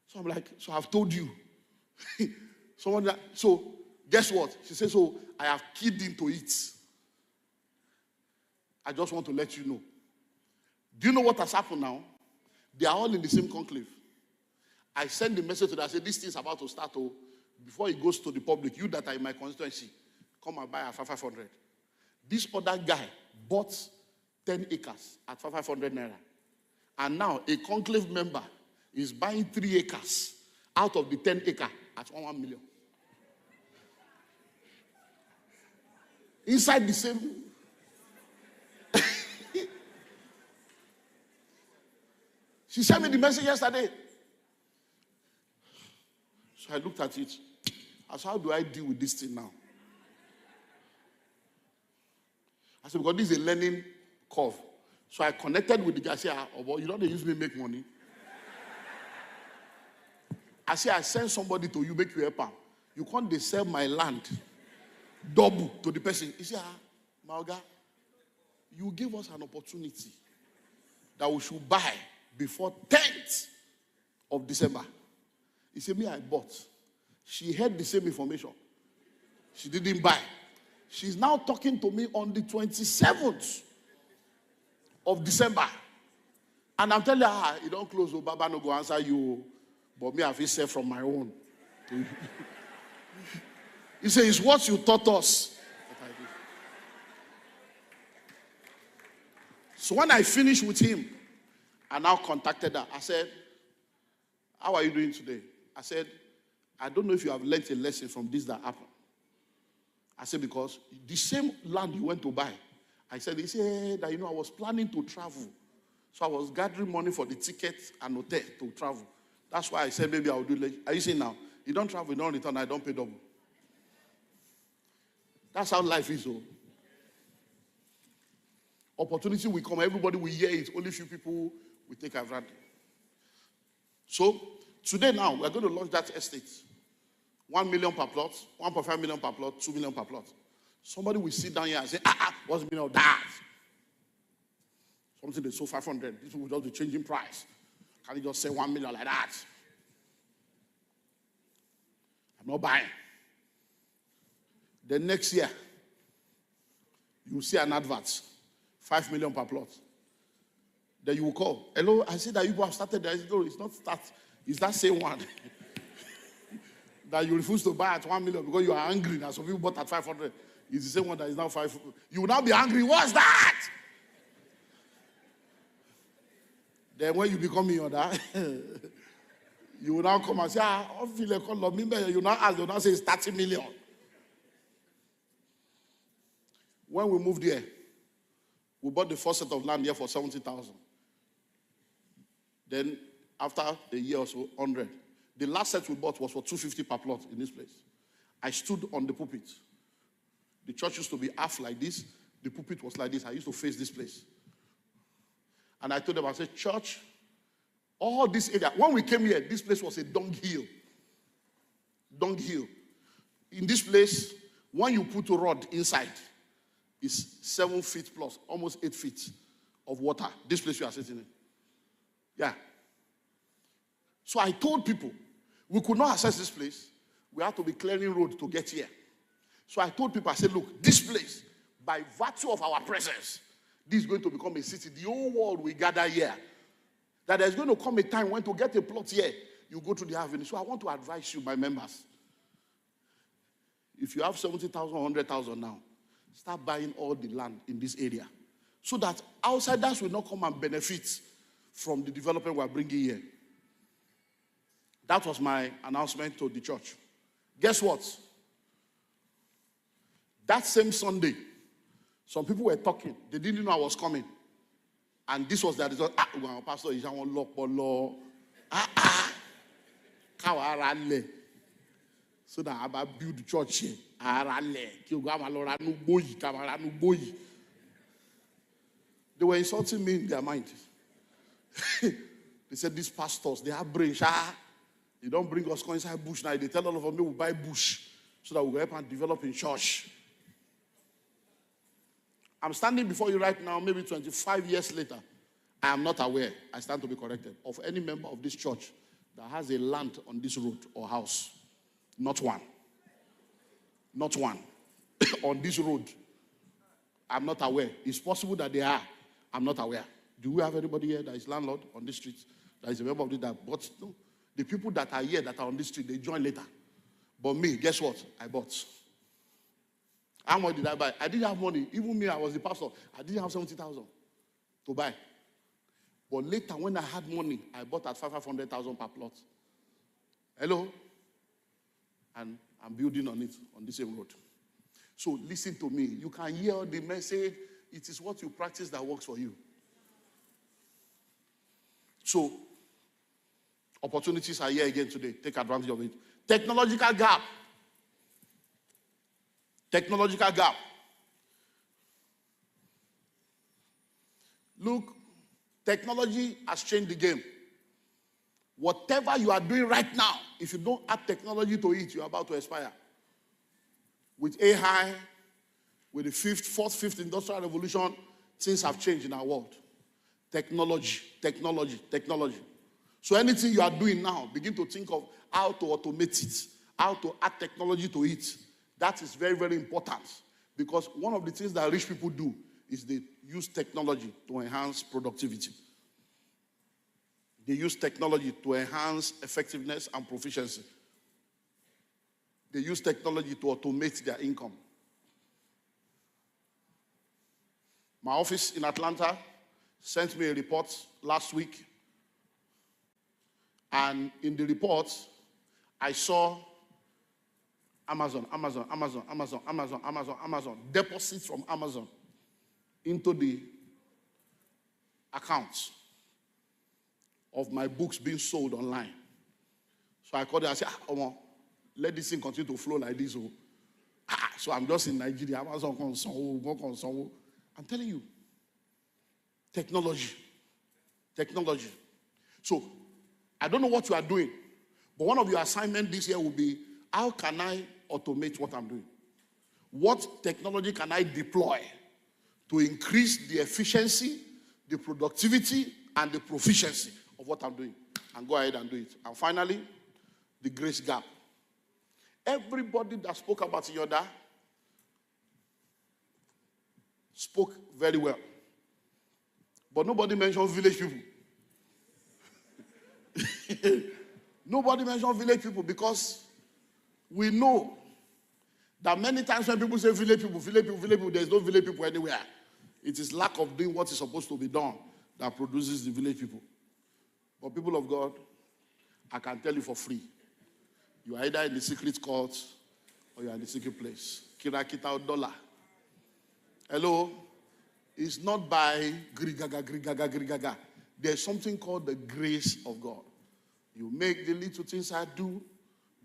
So I'm like, so I've told you. So guess what? She said, so I have keyed into it. I just want to let you know. Do you know what has happened now? They are all in the same conclave. I sent the message to them. I said, this thing's about to start. Oh, before it goes to the public, you that are in my constituency, come and buy at 500. This other guy bought 10 acres at 500 naira. And now a conclave member is buying 3 acres out of the 10 acre at 1 million. Inside the same. She sent me the message yesterday. So I looked at it. I said, how do I deal with this thing now? I said, because this is a learning curve. So I connected with the guy. I said, oh, boy, you know they use me to make money. I said, I send somebody to you, make you help him. You can't they sell my land double to the person. He said, Maoga, you gave us an opportunity that we should buy before 10th of December. He said, me, I bought. She heard the same information. She didn't buy. She's now talking to me on the 27th of December. And I'm telling her, you don't close, Baba no go answer you. But me, I feel safe from my own. He said, it's what you taught us. So when I finished with him, I now contacted her. I said, how are you doing today? I said, I don't know if you have learned a lesson from this that happened. I said, because the same land you went to buy. I said, he said that, I was planning to travel. So I was gathering money for the ticket and hotel to travel. That's why I said, maybe I'll do it. Are you saying now? You don't travel, you don't return, I don't pay double. That's how life is, though. Opportunity will come, everybody will hear it. Only few people will take advantage. So, today now, we're going to launch that estate. 1 million per plot, 1.5 million per plot, 2 million per plot. Somebody will sit down here and say, what's the meaning of that? Something they sold 500. This will just be changing price. Can you just say 1 million like that? I'm not buying. Then next year, you will see an advert. 5 million per plot. Then you will call. Hello, I see that you have started there. No, it's not start. It's that same one. That you refuse to buy at 1 million because you are angry. Now some people bought at 500. It's the same one that is now 5. You will now be angry. What's that? Then when you become your dad, you will now come and say, you now ask, you now say it's 30 million. When we moved here, we bought the first set of land here for 70,000. Then after a year or so, 100. The last set we bought was for 250 per plot in this place. I stood on the pulpit. The church used to be half like this. The pulpit was like this. I used to face this place. And I told them, I said, church, all this area, when we came here, this place was a dunghill. Dunghill. In this place, when you put a rod inside, it's 7 feet plus, almost 8 feet of water. This place you are sitting in. Yeah. So I told people, we could not access this place. We had to be clearing road to get here. So I told people, I said, look, this place, by virtue of our presence, this is going to become a city. The whole world will gather here. That there's going to come a time when to get a plot here, you go to the avenue. So I want to advise you, my members. If you have 70,000, 100,000 now, start buying all the land in this area. So that outsiders will not come and benefit from the development we are bringing here. That was my announcement to the church. Guess what? That same Sunday, some people were talking. They didn't know I was coming. And this was the result. Pastor, you want lock for law. So that I build the church here. They were insulting me in their mind. They said, these pastors, they have brains. They don't bring us inside bush now. They tell all of them, we will buy bush so that we will help and develop in church. I'm standing before you right now, maybe 25 years later. I am not aware, I stand to be corrected, of any member of this church that has a land on this road or house. Not one. Not one. On this road. I'm not aware. It's possible that they are. I'm not aware. Do we have anybody here that is landlord on this street? That is a member of this that bought? No. The people that are here that are on this street, they join later. But me, guess what? I bought. How much did I buy? I didn't have money. Even me, I was the pastor. I didn't have 70,000 to buy. But later, when I had money, I bought at 500,000 per plot. Hello? And I'm building on it, on the same road. So listen to me. You can hear the message. It is what you practice that works for you. So, opportunities are here again today. Take advantage of it. Technological gap. Technological gap. Look, technology has changed the game. Whatever you are doing right now, if you don't add technology to it, you're about to expire. With AI, with the fourth, fifth industrial revolution, things have changed in our world. Technology, technology, technology. So anything you are doing now, begin to think of how to automate it, how to add technology to it. That is very, very important. Because one of the things that rich people do is they use technology to enhance productivity. They use technology to enhance effectiveness and proficiency. They use technology to automate their income. My office in Atlanta sent me a report last week. And in the report, I saw Amazon, deposits from Amazon into the accounts of my books being sold online. So I called them and said, let this thing continue to flow like this. So I'm just in Nigeria. Amazon console. I'm telling you. Technology. Technology. So I don't know what you are doing, but one of your assignments this year will be, how can I automate what I'm doing? What technology can I deploy to increase the efficiency, the productivity, and the proficiency of what I'm doing? And go ahead and do it. And finally, the grace gap. Everybody that spoke about Yoda spoke very well. But nobody mentioned village people. Nobody mentioned village people because we know that many times when people say village people, there's no village people anywhere. It is lack of doing what is supposed to be done that produces the village people. But people of God, I can tell you for free. You are either in the secret court or you are in the secret place. Kirakita dollar. Hello? It's not by grigaga. There's something called the grace of God. You make the little things I do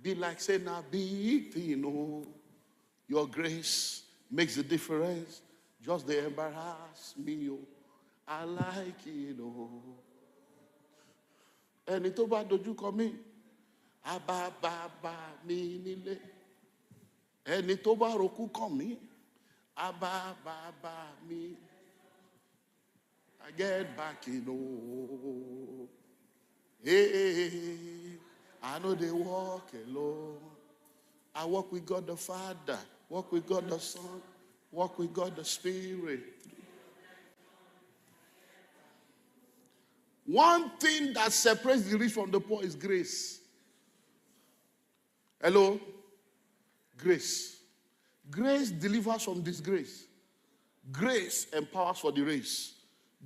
be like say na big thing, oh. Your grace makes the difference. Just they embarrass me, oh. I like it, oh. Ẹni tó bá dojú kọ mí, ababa mi nílé. Ẹni tó bá roku kàn mí, ababa mi. I get back, you know. Hey, I know they walk alone. I walk with God the Father, walk with God the Son, walk with God the Spirit. One thing that separates the rich from the poor is grace. Hello? Grace. Grace delivers from disgrace. Grace empowers for the race.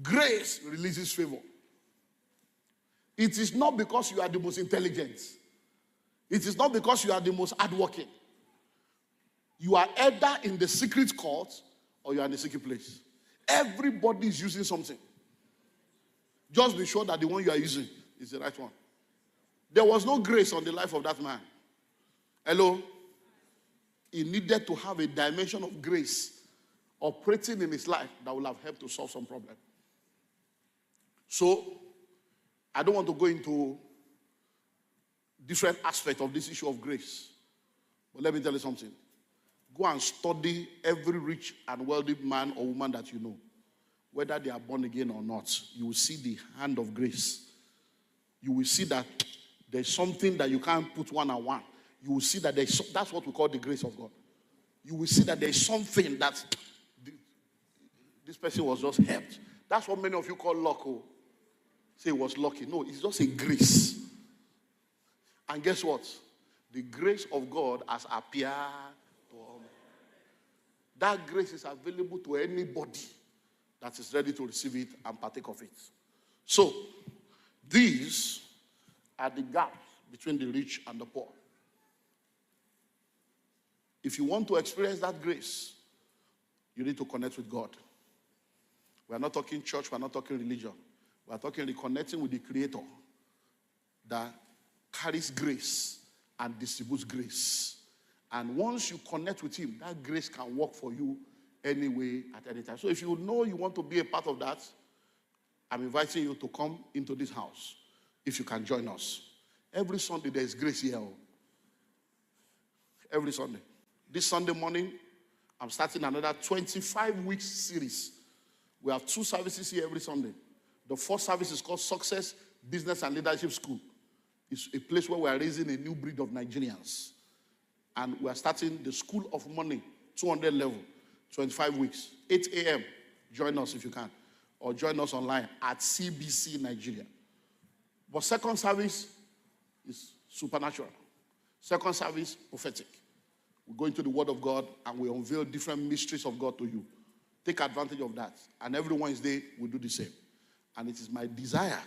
Grace releases favor. It is not because you are the most intelligent. It is not because you are the most hardworking. You are either in the secret court or you are in the secret place. Everybody is using something. Just be sure that the one you are using is the right one. There was no grace on the life of that man. Hello? He needed to have a dimension of grace operating in his life that will have helped to solve some problem. So, I don't want to go into different aspects of this issue of grace. But let me tell you something. Go and study every rich and wealthy man or woman that you know. Whether they are born again or not, you will see the hand of grace. You will see that there's something that you can't put one on one. You will see that that's what we call the grace of God. You will see that there's something that this person was just helped. That's what many of you call luck. Oh. Say it was lucky. No, it's just a grace. And guess what? The grace of God has appeared to all men. That grace is available to anybody that is ready to receive it and partake of it. So, these are the gaps between the rich and the poor. If you want to experience that grace, you need to connect with God. We are not talking church, we are not talking religion. We are talking reconnecting with the Creator that carries grace and distributes grace. And once you connect with Him, that grace can work for you anyway at any time. So if you know you want to be a part of that, I'm inviting you to come into this house if you can join us. Every Sunday there is grace here. Every Sunday. This Sunday morning, I'm starting another 25 weeks series. We have 2 services here every Sunday. The first service is called Success, Business and Leadership School. It's a place where we are raising a new breed of Nigerians. And we are starting the School of Money, 200 level, 25 weeks, 8 a.m. Join us if you can. Or join us online at CBC Nigeria. But second service is supernatural. Second service, prophetic. We go into the Word of God and we unveil different mysteries of God to you. Take advantage of that. And every Wednesday, we do the same. And it is my desire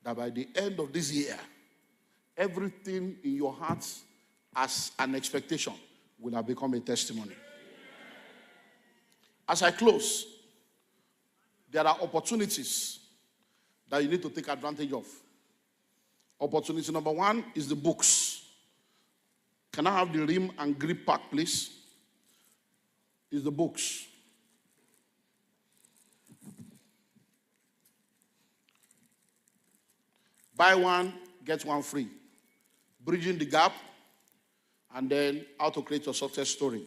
that by the end of this year, everything in your heart as an expectation will have become a testimony. As I close, there are opportunities that you need to take advantage of. Opportunity number 1 is the books. Can I have the rim and grip pack, please? Is the books. Buy one, get one free. Bridging the gap, and then how to create your success story.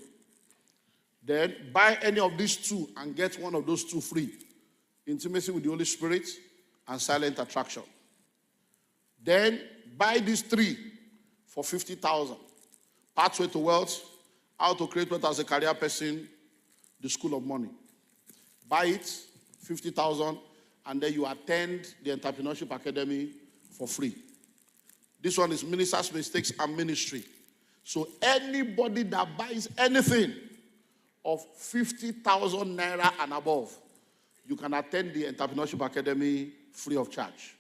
Then buy any of these 2 and get one of those 2 free. Intimacy with the Holy Spirit and silent attraction. Then buy these 3 for 50,000. Pathway to Wealth, how to create wealth as a career person, the School of Money. Buy it, 50,000, and then you attend the Entrepreneurship Academy for free. This one is Ministers' Mistakes and Ministry. So anybody that buys anything of 50,000 naira and above, you can attend the Entrepreneurship Academy free of charge.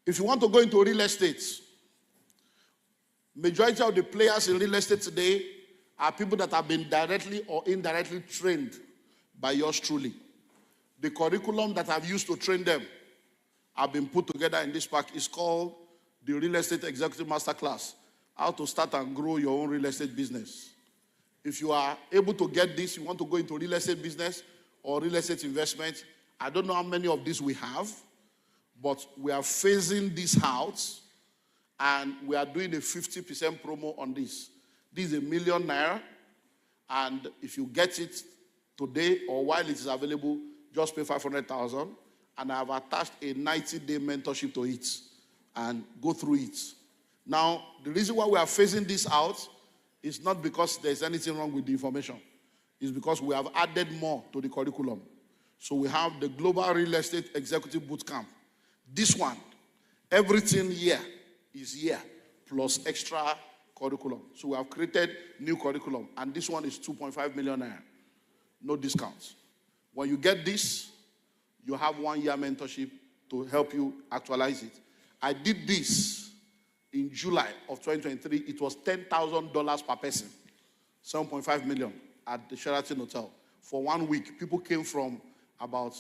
If you want to go into real estate, majority of the players in real estate today are people that have been directly or indirectly trained by yours truly. The curriculum that I've used to train them have been put together in this pack. Is called the Real Estate Executive Masterclass, how to start and grow your own real estate business. If you are able to get this, you want to go into real estate business or real estate investment, I don't know how many of these we have, but we are phasing this out and we are doing a 50% promo on this. This is ₦1 million, and if you get it today or while it is available, just pay 500,000, and I have attached a 90-day mentorship to it, and go through it. Now, the reason why we are phasing this out is not because there's anything wrong with the information. It's because we have added more to the curriculum. So we have the Global Real Estate Executive Bootcamp. This one, everything here is here, plus extra curriculum. So we have created new curriculum, and this one is 2.5 million naira. No discounts. When you get this, you have 1 year mentorship to help you actualize it. I did this in July of 2023. It was $10,000 per person, 7.5 million at the Sheraton Hotel. For 1 week, people came from about,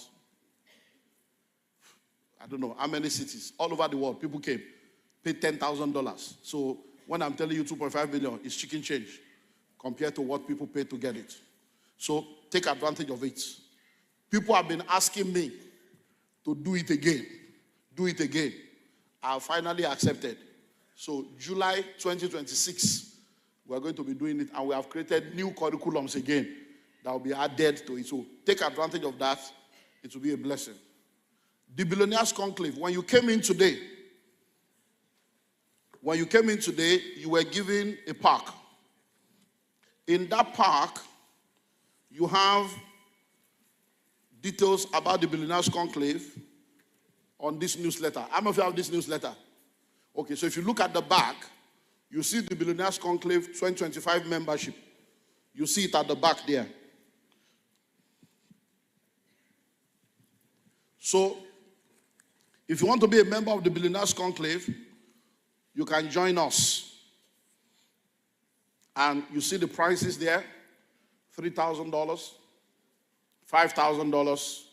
I don't know how many cities, all over the world. People came, paid $10,000. So when I'm telling you 2.5 million, it's chicken change compared to what people paid to get it. So take advantage of it. People have been asking me to do it again. Do it again. I finally accepted. So July 2026, we're going to be doing it, and we have created new curriculums again that will be added to it. So take advantage of that. It will be a blessing. The Billionaires Conclave, when you came in today, you were given a park. In that park, you have details about the Billionaires Conclave on this newsletter. How many of you have this newsletter? Okay, so if you look at the back, you see the Billionaires Conclave 2025 membership. You see it at the back there. So, if you want to be a member of the Billionaires Conclave, you can join us. And you see the prices there, $3,000, $5,000,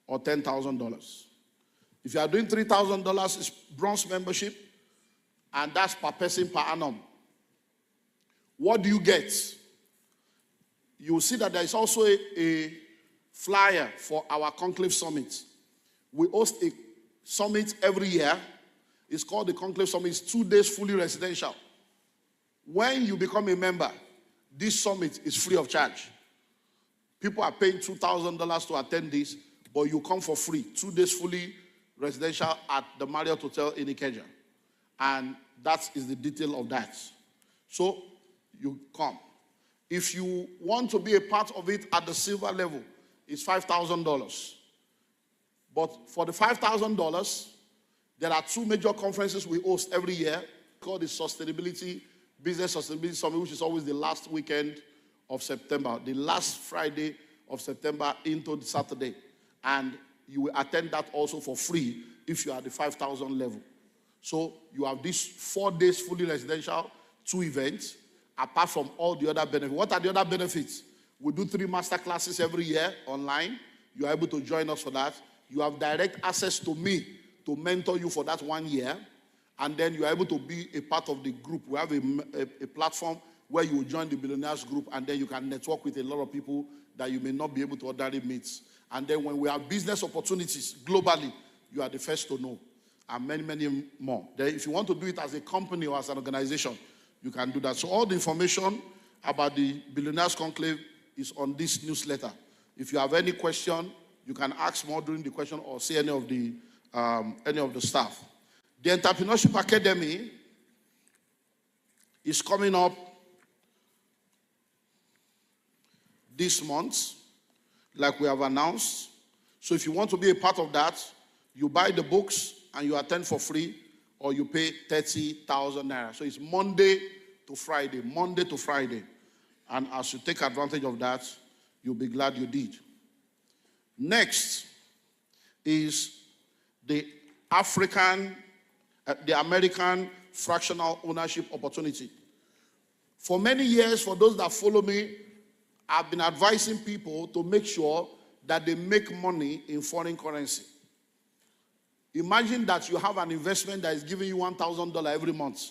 or $10,000. If you are doing $3,000, it's bronze membership, and that's per person per annum. What do you get? You will see that there is also a flyer for our Conclave Summit. We host a summit every year. It's called the Conclave Summit. It's 2 days fully residential. When you become a member, this summit is free of charge. People are paying $2,000 to attend this, but you come for free. 2 days fully residential at the Marriott Hotel in Ikeja. And that is the detail of that. So you come. If you want to be a part of it at the silver level, it's $5,000. But for the $5,000, there are 2 major conferences we host every year called the Business Sustainability Summit, which is always the last weekend of September, the last Friday of September into the Saturday. And you will attend that also for free if you are at the 5,000 level. So you have these 4 days fully residential, 2 events, apart from all the other benefits. What are the other benefits? We do 3 master classes every year online. You are able to join us for that. You have direct access to me to mentor you for that 1 year. And then you are able to be a part of the group. We have a platform where you will join the Billionaires group, and then you can network with a lot of people that you may not be able to ordinarily meet. And then when we have business opportunities globally, you are the first to know. And many, many more. Then if you want to do it as a company or as an organization, you can do that. So all the information about the Billionaires Conclave is on this newsletter. If you have any question, you can ask more during the question or see any of the staff. The Entrepreneurship Academy is coming up this month, like we have announced. So if you want to be a part of that, you buy the books and you attend for free, or you pay 30,000 naira. So it's Monday to Friday. And as you take advantage of that, you'll be glad you did. Next is the American fractional ownership opportunity. For many years, for those that follow me, I've been advising people to make sure that they make money in foreign currency. Imagine that you have an investment that is giving you $1,000 every month.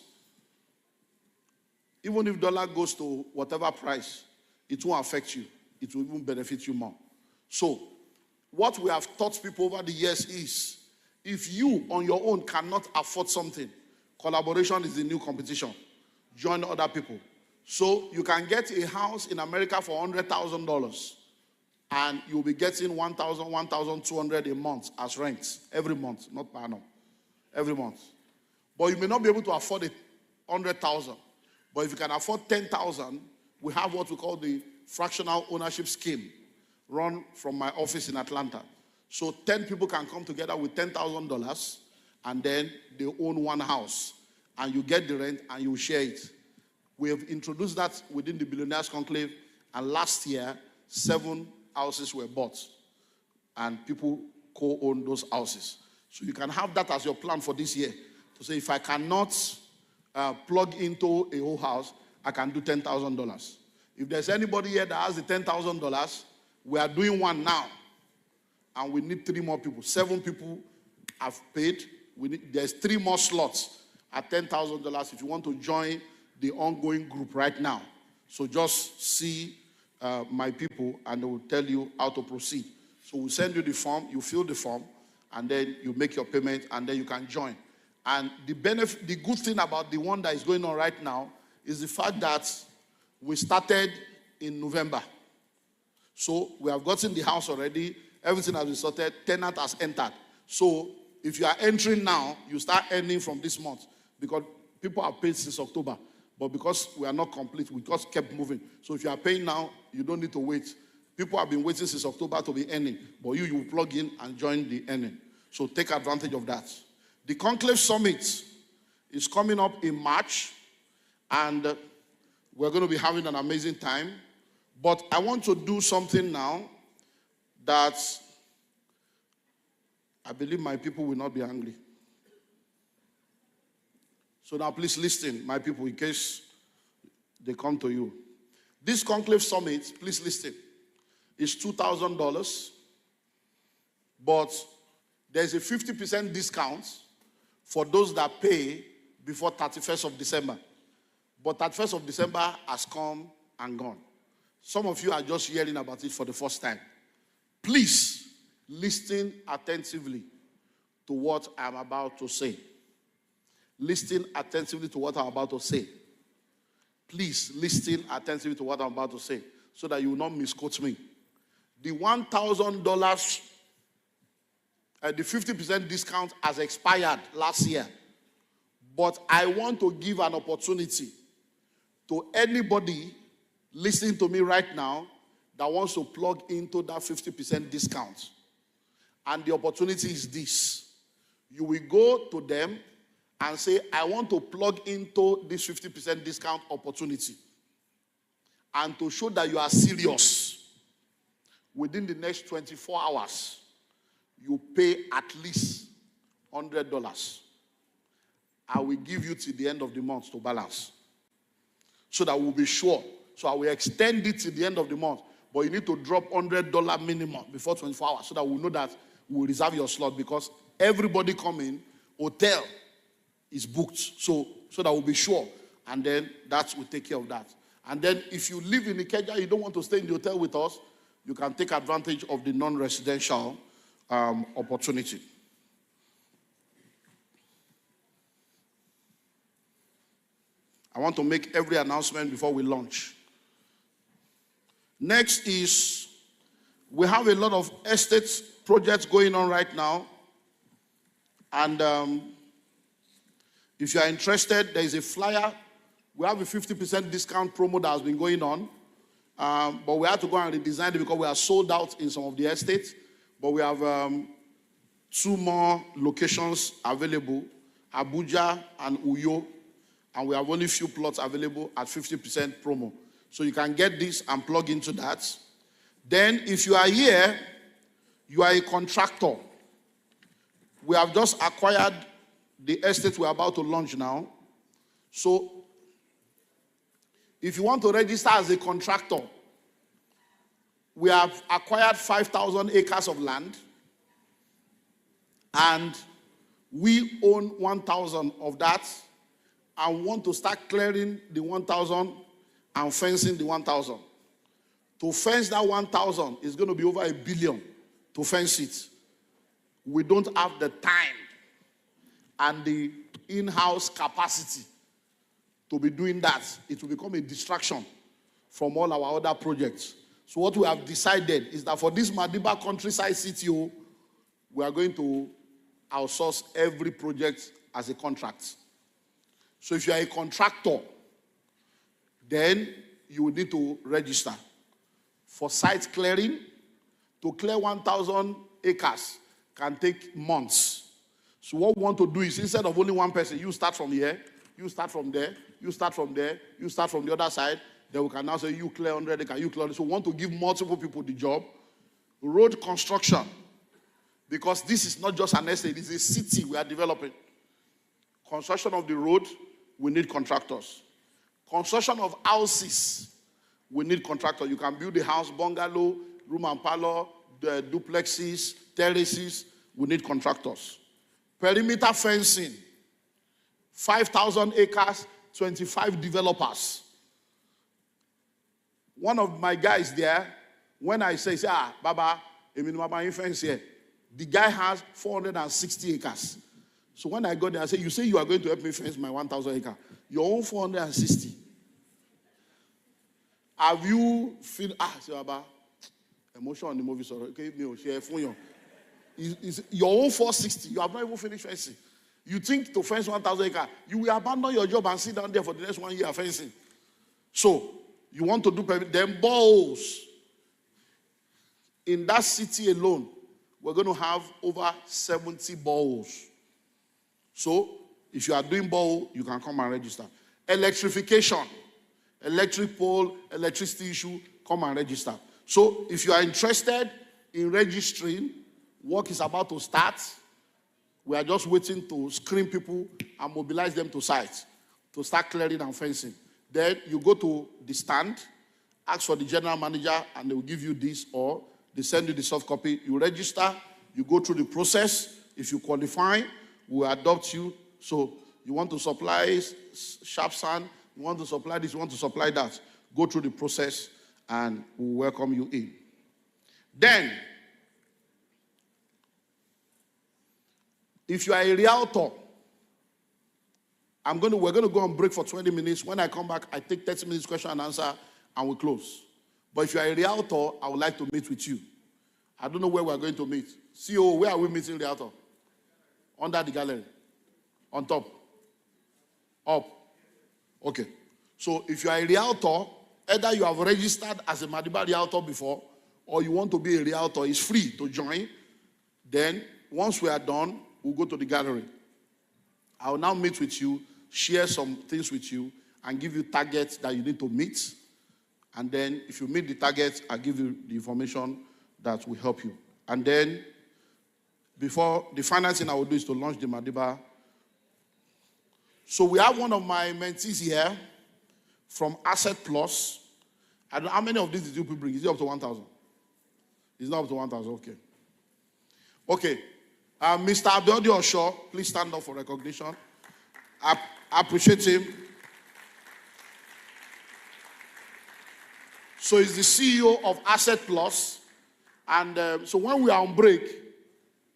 Even if dollar goes to whatever price, it won't affect you. It will even benefit you more. So, what we have taught people over the years is, if you on your own cannot afford something, collaboration is the new competition. Join other people. So you can get a house in America for $100,000, and you'll be getting $1,000, $1,200 a month as rent every month, not per annum, every month. But you may not be able to afford $100,000. But if you can afford $10,000, we have what we call the fractional ownership scheme, run from my office in Atlanta. So 10 people can come together with $10,000, and then they own one house, and you get the rent and you share it. We have introduced that within the Billionaires Conclave, and last year, 7 houses were bought, and people co-own those houses. So you can have that as your plan for this year, to say, if I cannot plug into a whole house, I can do $10,000. If there's anybody here that has the $10,000, we are doing one now, and we need 3 more people. 7 people have paid. There's 3 more slots at $10,000 if you want to join the ongoing group right now. So just see my people, and they will tell you how to proceed. So we'll send you the form, you fill the form, and then you make your payment, and then you can join. And the good thing about the one that is going on right now is the fact that We started in November. So we have gotten the house already. Everything has been sorted. Tenant has entered. So if you are entering now, you start earning from this month because people are paid since October. But because we are not complete, we just kept moving. So if you are paying now, you don't need to wait. People have been waiting since October to be earning. But you will plug in and join the earning. So take advantage of that. The Conclave Summit is coming up in March. And we're going to be having an amazing time. But I want to do something now that I believe my people will not be angry. So now please listen, my people, in case they come to you. This Conclave Summit, please listen, is $2,000. But there's a 50% discount for those that pay before 31st of December. But 31st of December has come and gone. Some of you are just hearing about it for the first time. Please listen attentively to what I'm about to say. Listen attentively to what I'm about to say. Please listen attentively to what I'm about to say so that you will not misquote me. The $1,000, the 50% discount has expired last year. But I want to give an opportunity to anybody listening to me right now that wants to plug into that 50% discount. And the opportunity is this. You will go to them and say, I want to plug into this 50% discount opportunity. And to show that you are serious, within the next 24 hours, you pay at least $100. I will give you till the end of the month to balance. So that we'll be sure. So I will extend it till the end of the month. But you need to drop $100 minimum before 24 hours so that we'll know that we'll reserve your slot because everybody coming, hotel is booked. So that we'll be sure. And then that will take care of that. And then if you live in Ikeja, you don't want to stay in the hotel with us, you can take advantage of the non-residential opportunity. I want to make every announcement before we launch. Next is, we have a lot of estate projects going on right now. And if you are interested, there is a flyer. We have a 50% discount promo that has been going on. But we had to go and redesign it because we are sold out in some of the estates. But we have 2 more locations available, Abuja and Uyo. And we have only a few plots available at 50% promo. So you can get this and plug into that. Then if you are here, you are a contractor. We have just acquired the estate we're about to launch now. So if you want to register as a contractor, we have acquired 5,000 acres of land. And we own 1,000 of that. And want to start clearing the 1,000 and fencing the 1,000. To fence that 1,000 is going to be over $1 billion to fence it. We don't have the time and the in-house capacity to be doing that. It will become a distraction from all our other projects. So what we have decided is that for this Madiba Countryside CTO, we are going to outsource every project as a contract. So if you are a contractor, then you will need to register. For site clearing, to clear 1,000 acres can take months. So what we want to do is, instead of only one person, you start from here, you start from there, you start from there, you start from the other side, then we can now say you clear 100 acres, you clear. So we want to give multiple people the job. Road construction, because this is not just an estate, it's a city we are developing. Construction of the road, we need contractors. Construction of houses, we need contractors. You can build a house, bungalow, room and parlor, the duplexes, terraces, we need contractors. Perimeter fencing, 5,000 acres, 25 developers. One of my guys there, when I say, Baba, you fence here, the guy has 460 acres. So when I got there, I said, you say you are going to help me fence my 1,000 acre. Your own 460. Have you feel emotion on the movie? Sorry, okay, me share for you. Is your own 460? You have not even finished fencing. You think to fence 1,000 acres, you will abandon your job and sit down there for the next 1 year fencing. So you want to do them balls. In that city alone, we're going to have over 70 balls. So if you are doing ball, you can come and register. Electrification, electric pole, electricity issue, come and register. So if you are interested in registering, work is about to start. We are just waiting to screen people and mobilize them to sites to start clearing and fencing. Then you go to the stand, ask for the general manager, and they will give you this, or they send you the soft copy. You register, you go through the process. If you qualify, we'll adopt you. So you want to supply sharp sand, you want to supply this, you want to supply that. Go through the process, and we'll welcome you in. Then, if you are a realtor, we're going to go on break for 20 minutes. When I come back, I take 30 minutes question and answer, and we close. But if you are a realtor, I would like to meet with you. I don't know where we're going to meet. CEO, where are we meeting realtor? Under the gallery. On top. Up. Okay. So if you are a realtor, either you have registered as a Madiba realtor before, or you want to be a realtor, it's free to join. Then, once we are done, we'll go to the gallery. I will now meet with you, share some things with you, and give you targets that you need to meet. And then, if you meet the targets, I'll give you the information that will help you. And then, before, the final thing I will do is to launch the Madiba. So we have one of my mentees here from Asset Plus. I don't know, how many of these did you bring? Is it up to 1,000? It's not up to 1,000, okay. Okay. Mr. Abiodi Osho, please stand up for recognition. I appreciate him. So he's the CEO of Asset Plus. And so when we are on break,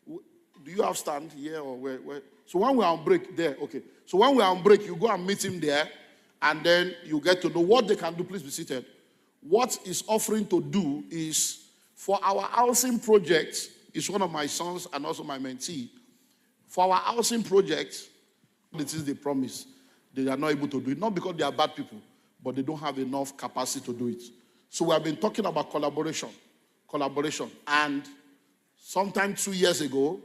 do you have stand here or where? So when we are on break, there, okay. So when we are on break, you go and meet him there, and then you get to know what they can do. Please be seated. What he's offering to do is, for our housing project, is one of my sons and also my mentee. For our housing project, this is the promise. They are not able to do it, not because they are bad people, but they don't have enough capacity to do it. So we have been talking about collaboration. And sometime 2 years ago,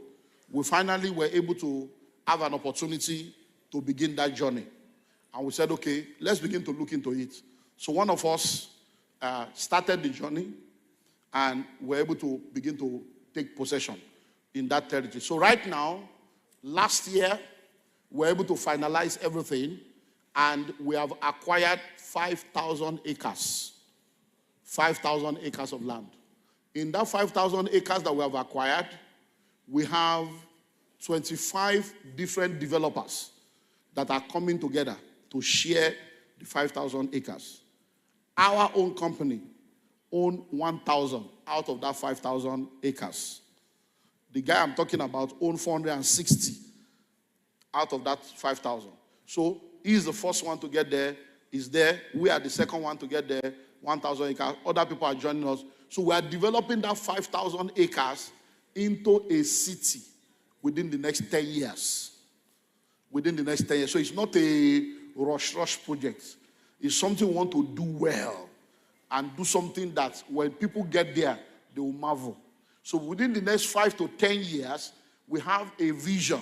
we finally were able to have an opportunity to begin that journey. And we said, okay, let's begin to look into it. So one of us started the journey, and we're able to begin to take possession in that territory. So right now, last year, we're able to finalize everything, and we have acquired 5,000 acres. 5,000 acres of land. In that 5,000 acres that we have acquired, we have 25 different developers that are coming together to share the 5,000 acres. Our own company owns 1,000 out of that 5,000 acres. The guy I'm talking about owns 460 out of that 5,000. So he's the first one to get there. He's there. We are the second one to get there. 1,000 acres. Other people are joining us. So we are developing that 5,000 acres into a city within the next 10 years. Within the next 10 years. So it's not a rush project. It's something we want to do well and do something that when people get there, they will marvel. So within the next 5 to 10 years, we have a vision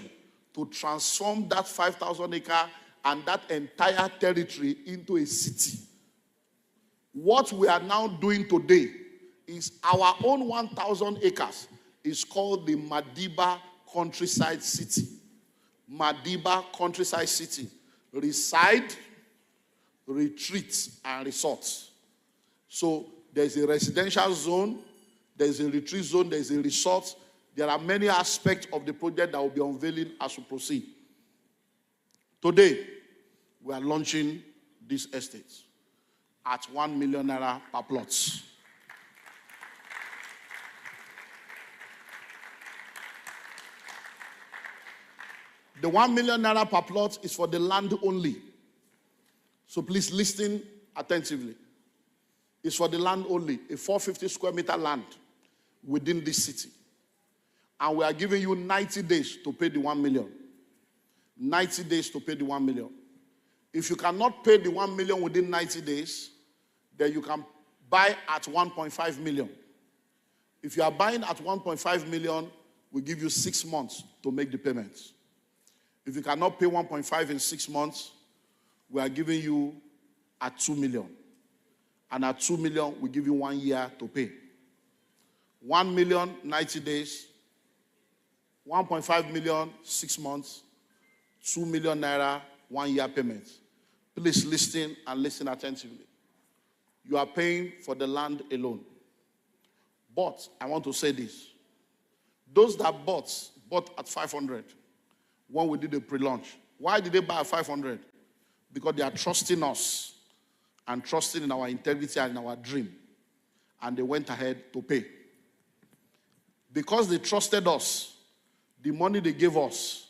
to transform that 5,000 acre and that entire territory into a city. What we are now doing today is our own 1,000 acres is called the Madiba Countryside City. Madiba Countryside City. Reside, retreat, and resorts. So there's a residential zone, there's a retreat zone, there's a resort. There are many aspects of the project that will be unveiling as we proceed. Today, we are launching this estate at 1 million naira per plot. The 1 million naira per plot is for the land only. So please listen attentively. It's for the land only, a 450 square meter land within this city. And we are giving you 90 days to pay the 1 million. 90 days to pay the 1 million. If you cannot pay the 1 million within 90 days, then you can buy at 1.5 million. If you are buying at 1.5 million, we give you 6 months to make the payments. If you cannot pay 1.5 in 6 months, we are giving you at 2 million. And at 2 million, we give you 1 year to pay. 1 million, 90 days. 1.5 million, 6 months. 2 million naira, 1 year payment. Please listen and listen attentively. You are paying for the land alone. But I want to say this. Those that bought at 500 when we did a pre-launch. Why did they buy at 500? Because they are trusting us and trusting in our integrity and in our dream. And they went ahead to pay. Because they trusted us, the money they gave us,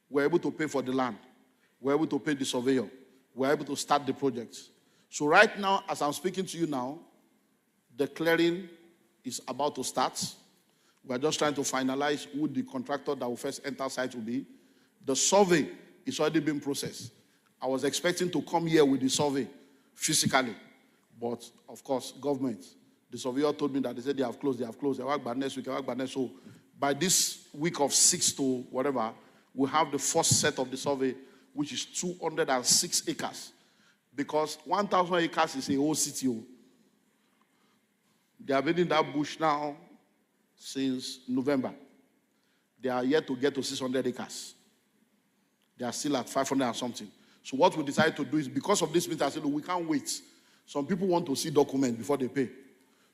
we're able to pay for the land. We're able to pay the surveyor. We're able to start the project. So right now, as I'm speaking to you now, the clearing is about to start. We're just trying to finalize who the contractor that will first enter site will be. The survey is already being processed. I was expecting to come here with the survey physically. But, of course, government. The surveyor told me that they said they have closed. They work by next week, So by this week of 6 to whatever, we have the first set of the survey, which is 206 acres. Because 1,000 acres is a whole city. They have been in that bush now since November. They are yet to get to 600 acres. They are still at 500 and something. So what we decided to do is, because of this meeting, I said, we can't wait. Some people want to see documents before they pay.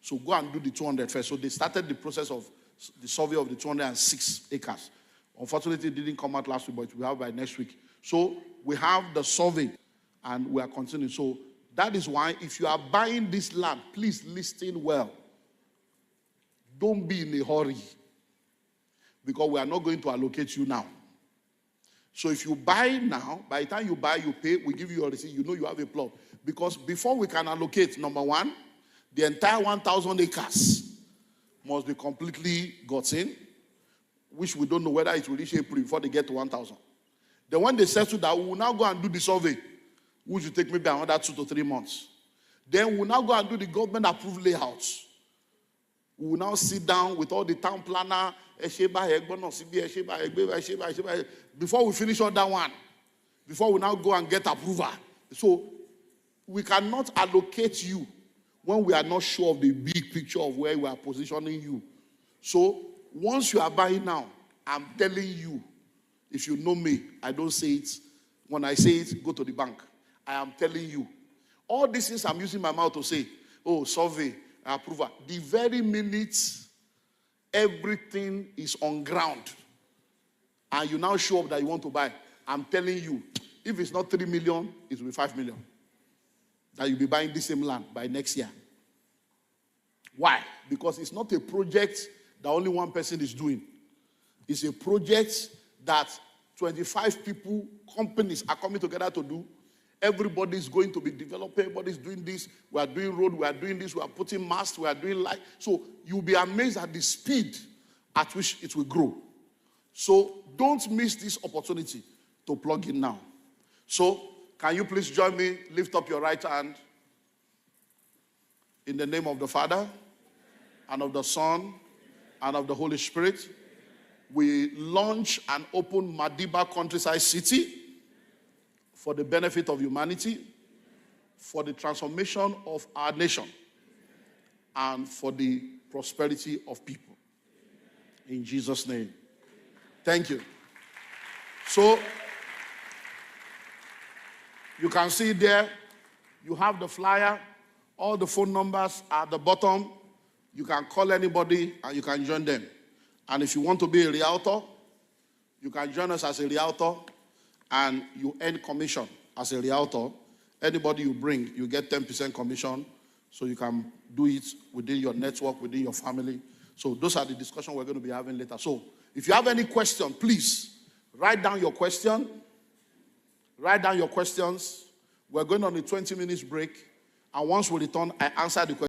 So go and do the 200 first. So they started the process of the survey of the 206 acres. Unfortunately, it didn't come out last week, but we have by next week. So we have the survey, and we are continuing. So that is why, if you are buying this land, please listen well. Don't be in a hurry, because we are not going to allocate you now. So if you buy now, by the time you buy, you pay, we give you your receipt, you know you have a plot. Because before we can allocate, number one, the entire 1,000 acres must be completely gotten, which we don't know whether it will reach April before they get to 1,000. Then when they settle that, we will now go and do the survey, which will take maybe another 2 to 3 months. Then we'll now go and do the government-approved layouts. We will now sit down with all the town planner, before we finish all that one, before we now go and get approval. So we cannot allocate you when we are not sure of the big picture of where we are positioning you. So once you are buying now, I'm telling you, if you know me, I don't say it. When I say it, go to the bank. I am telling you. All these things I'm using my mouth to say, oh, survey, approval. The very minute everything is on ground and you now show up that you want to buy, I'm telling you, if it's not 3 million, it will be 5 million. That you'll be buying the same land by next year. Why? Because it's not a project that only one person is doing. It's a project that 25 people, companies are coming together to do. Everybody is going to be developing. Everybody's doing this. We are doing road. We are doing this. We are putting masts. We are doing light. So you'll be amazed at the speed at which it will grow. So don't miss this opportunity to plug in now. So can you please join me? Lift up your right hand. In the name of the Father, and of the Son, and of the Holy Spirit, we launch and open Madiba Countryside City for the benefit of humanity, for the transformation of our nation, and for the prosperity of people. In Jesus' name. Thank you. So, you can see there, you have the flyer. All the phone numbers are at the bottom. You can call anybody and you can join them. And if you want to be a realtor, you can join us as a realtor and you earn commission as a realtor. Anybody you bring, you get 10% commission, so you can do it within your network, within your family. So those are the discussions we're going to be having later. So if you have any question, please write down your question. Write down your questions. We're going on a 20 minutes break. And once we return, I answer the question.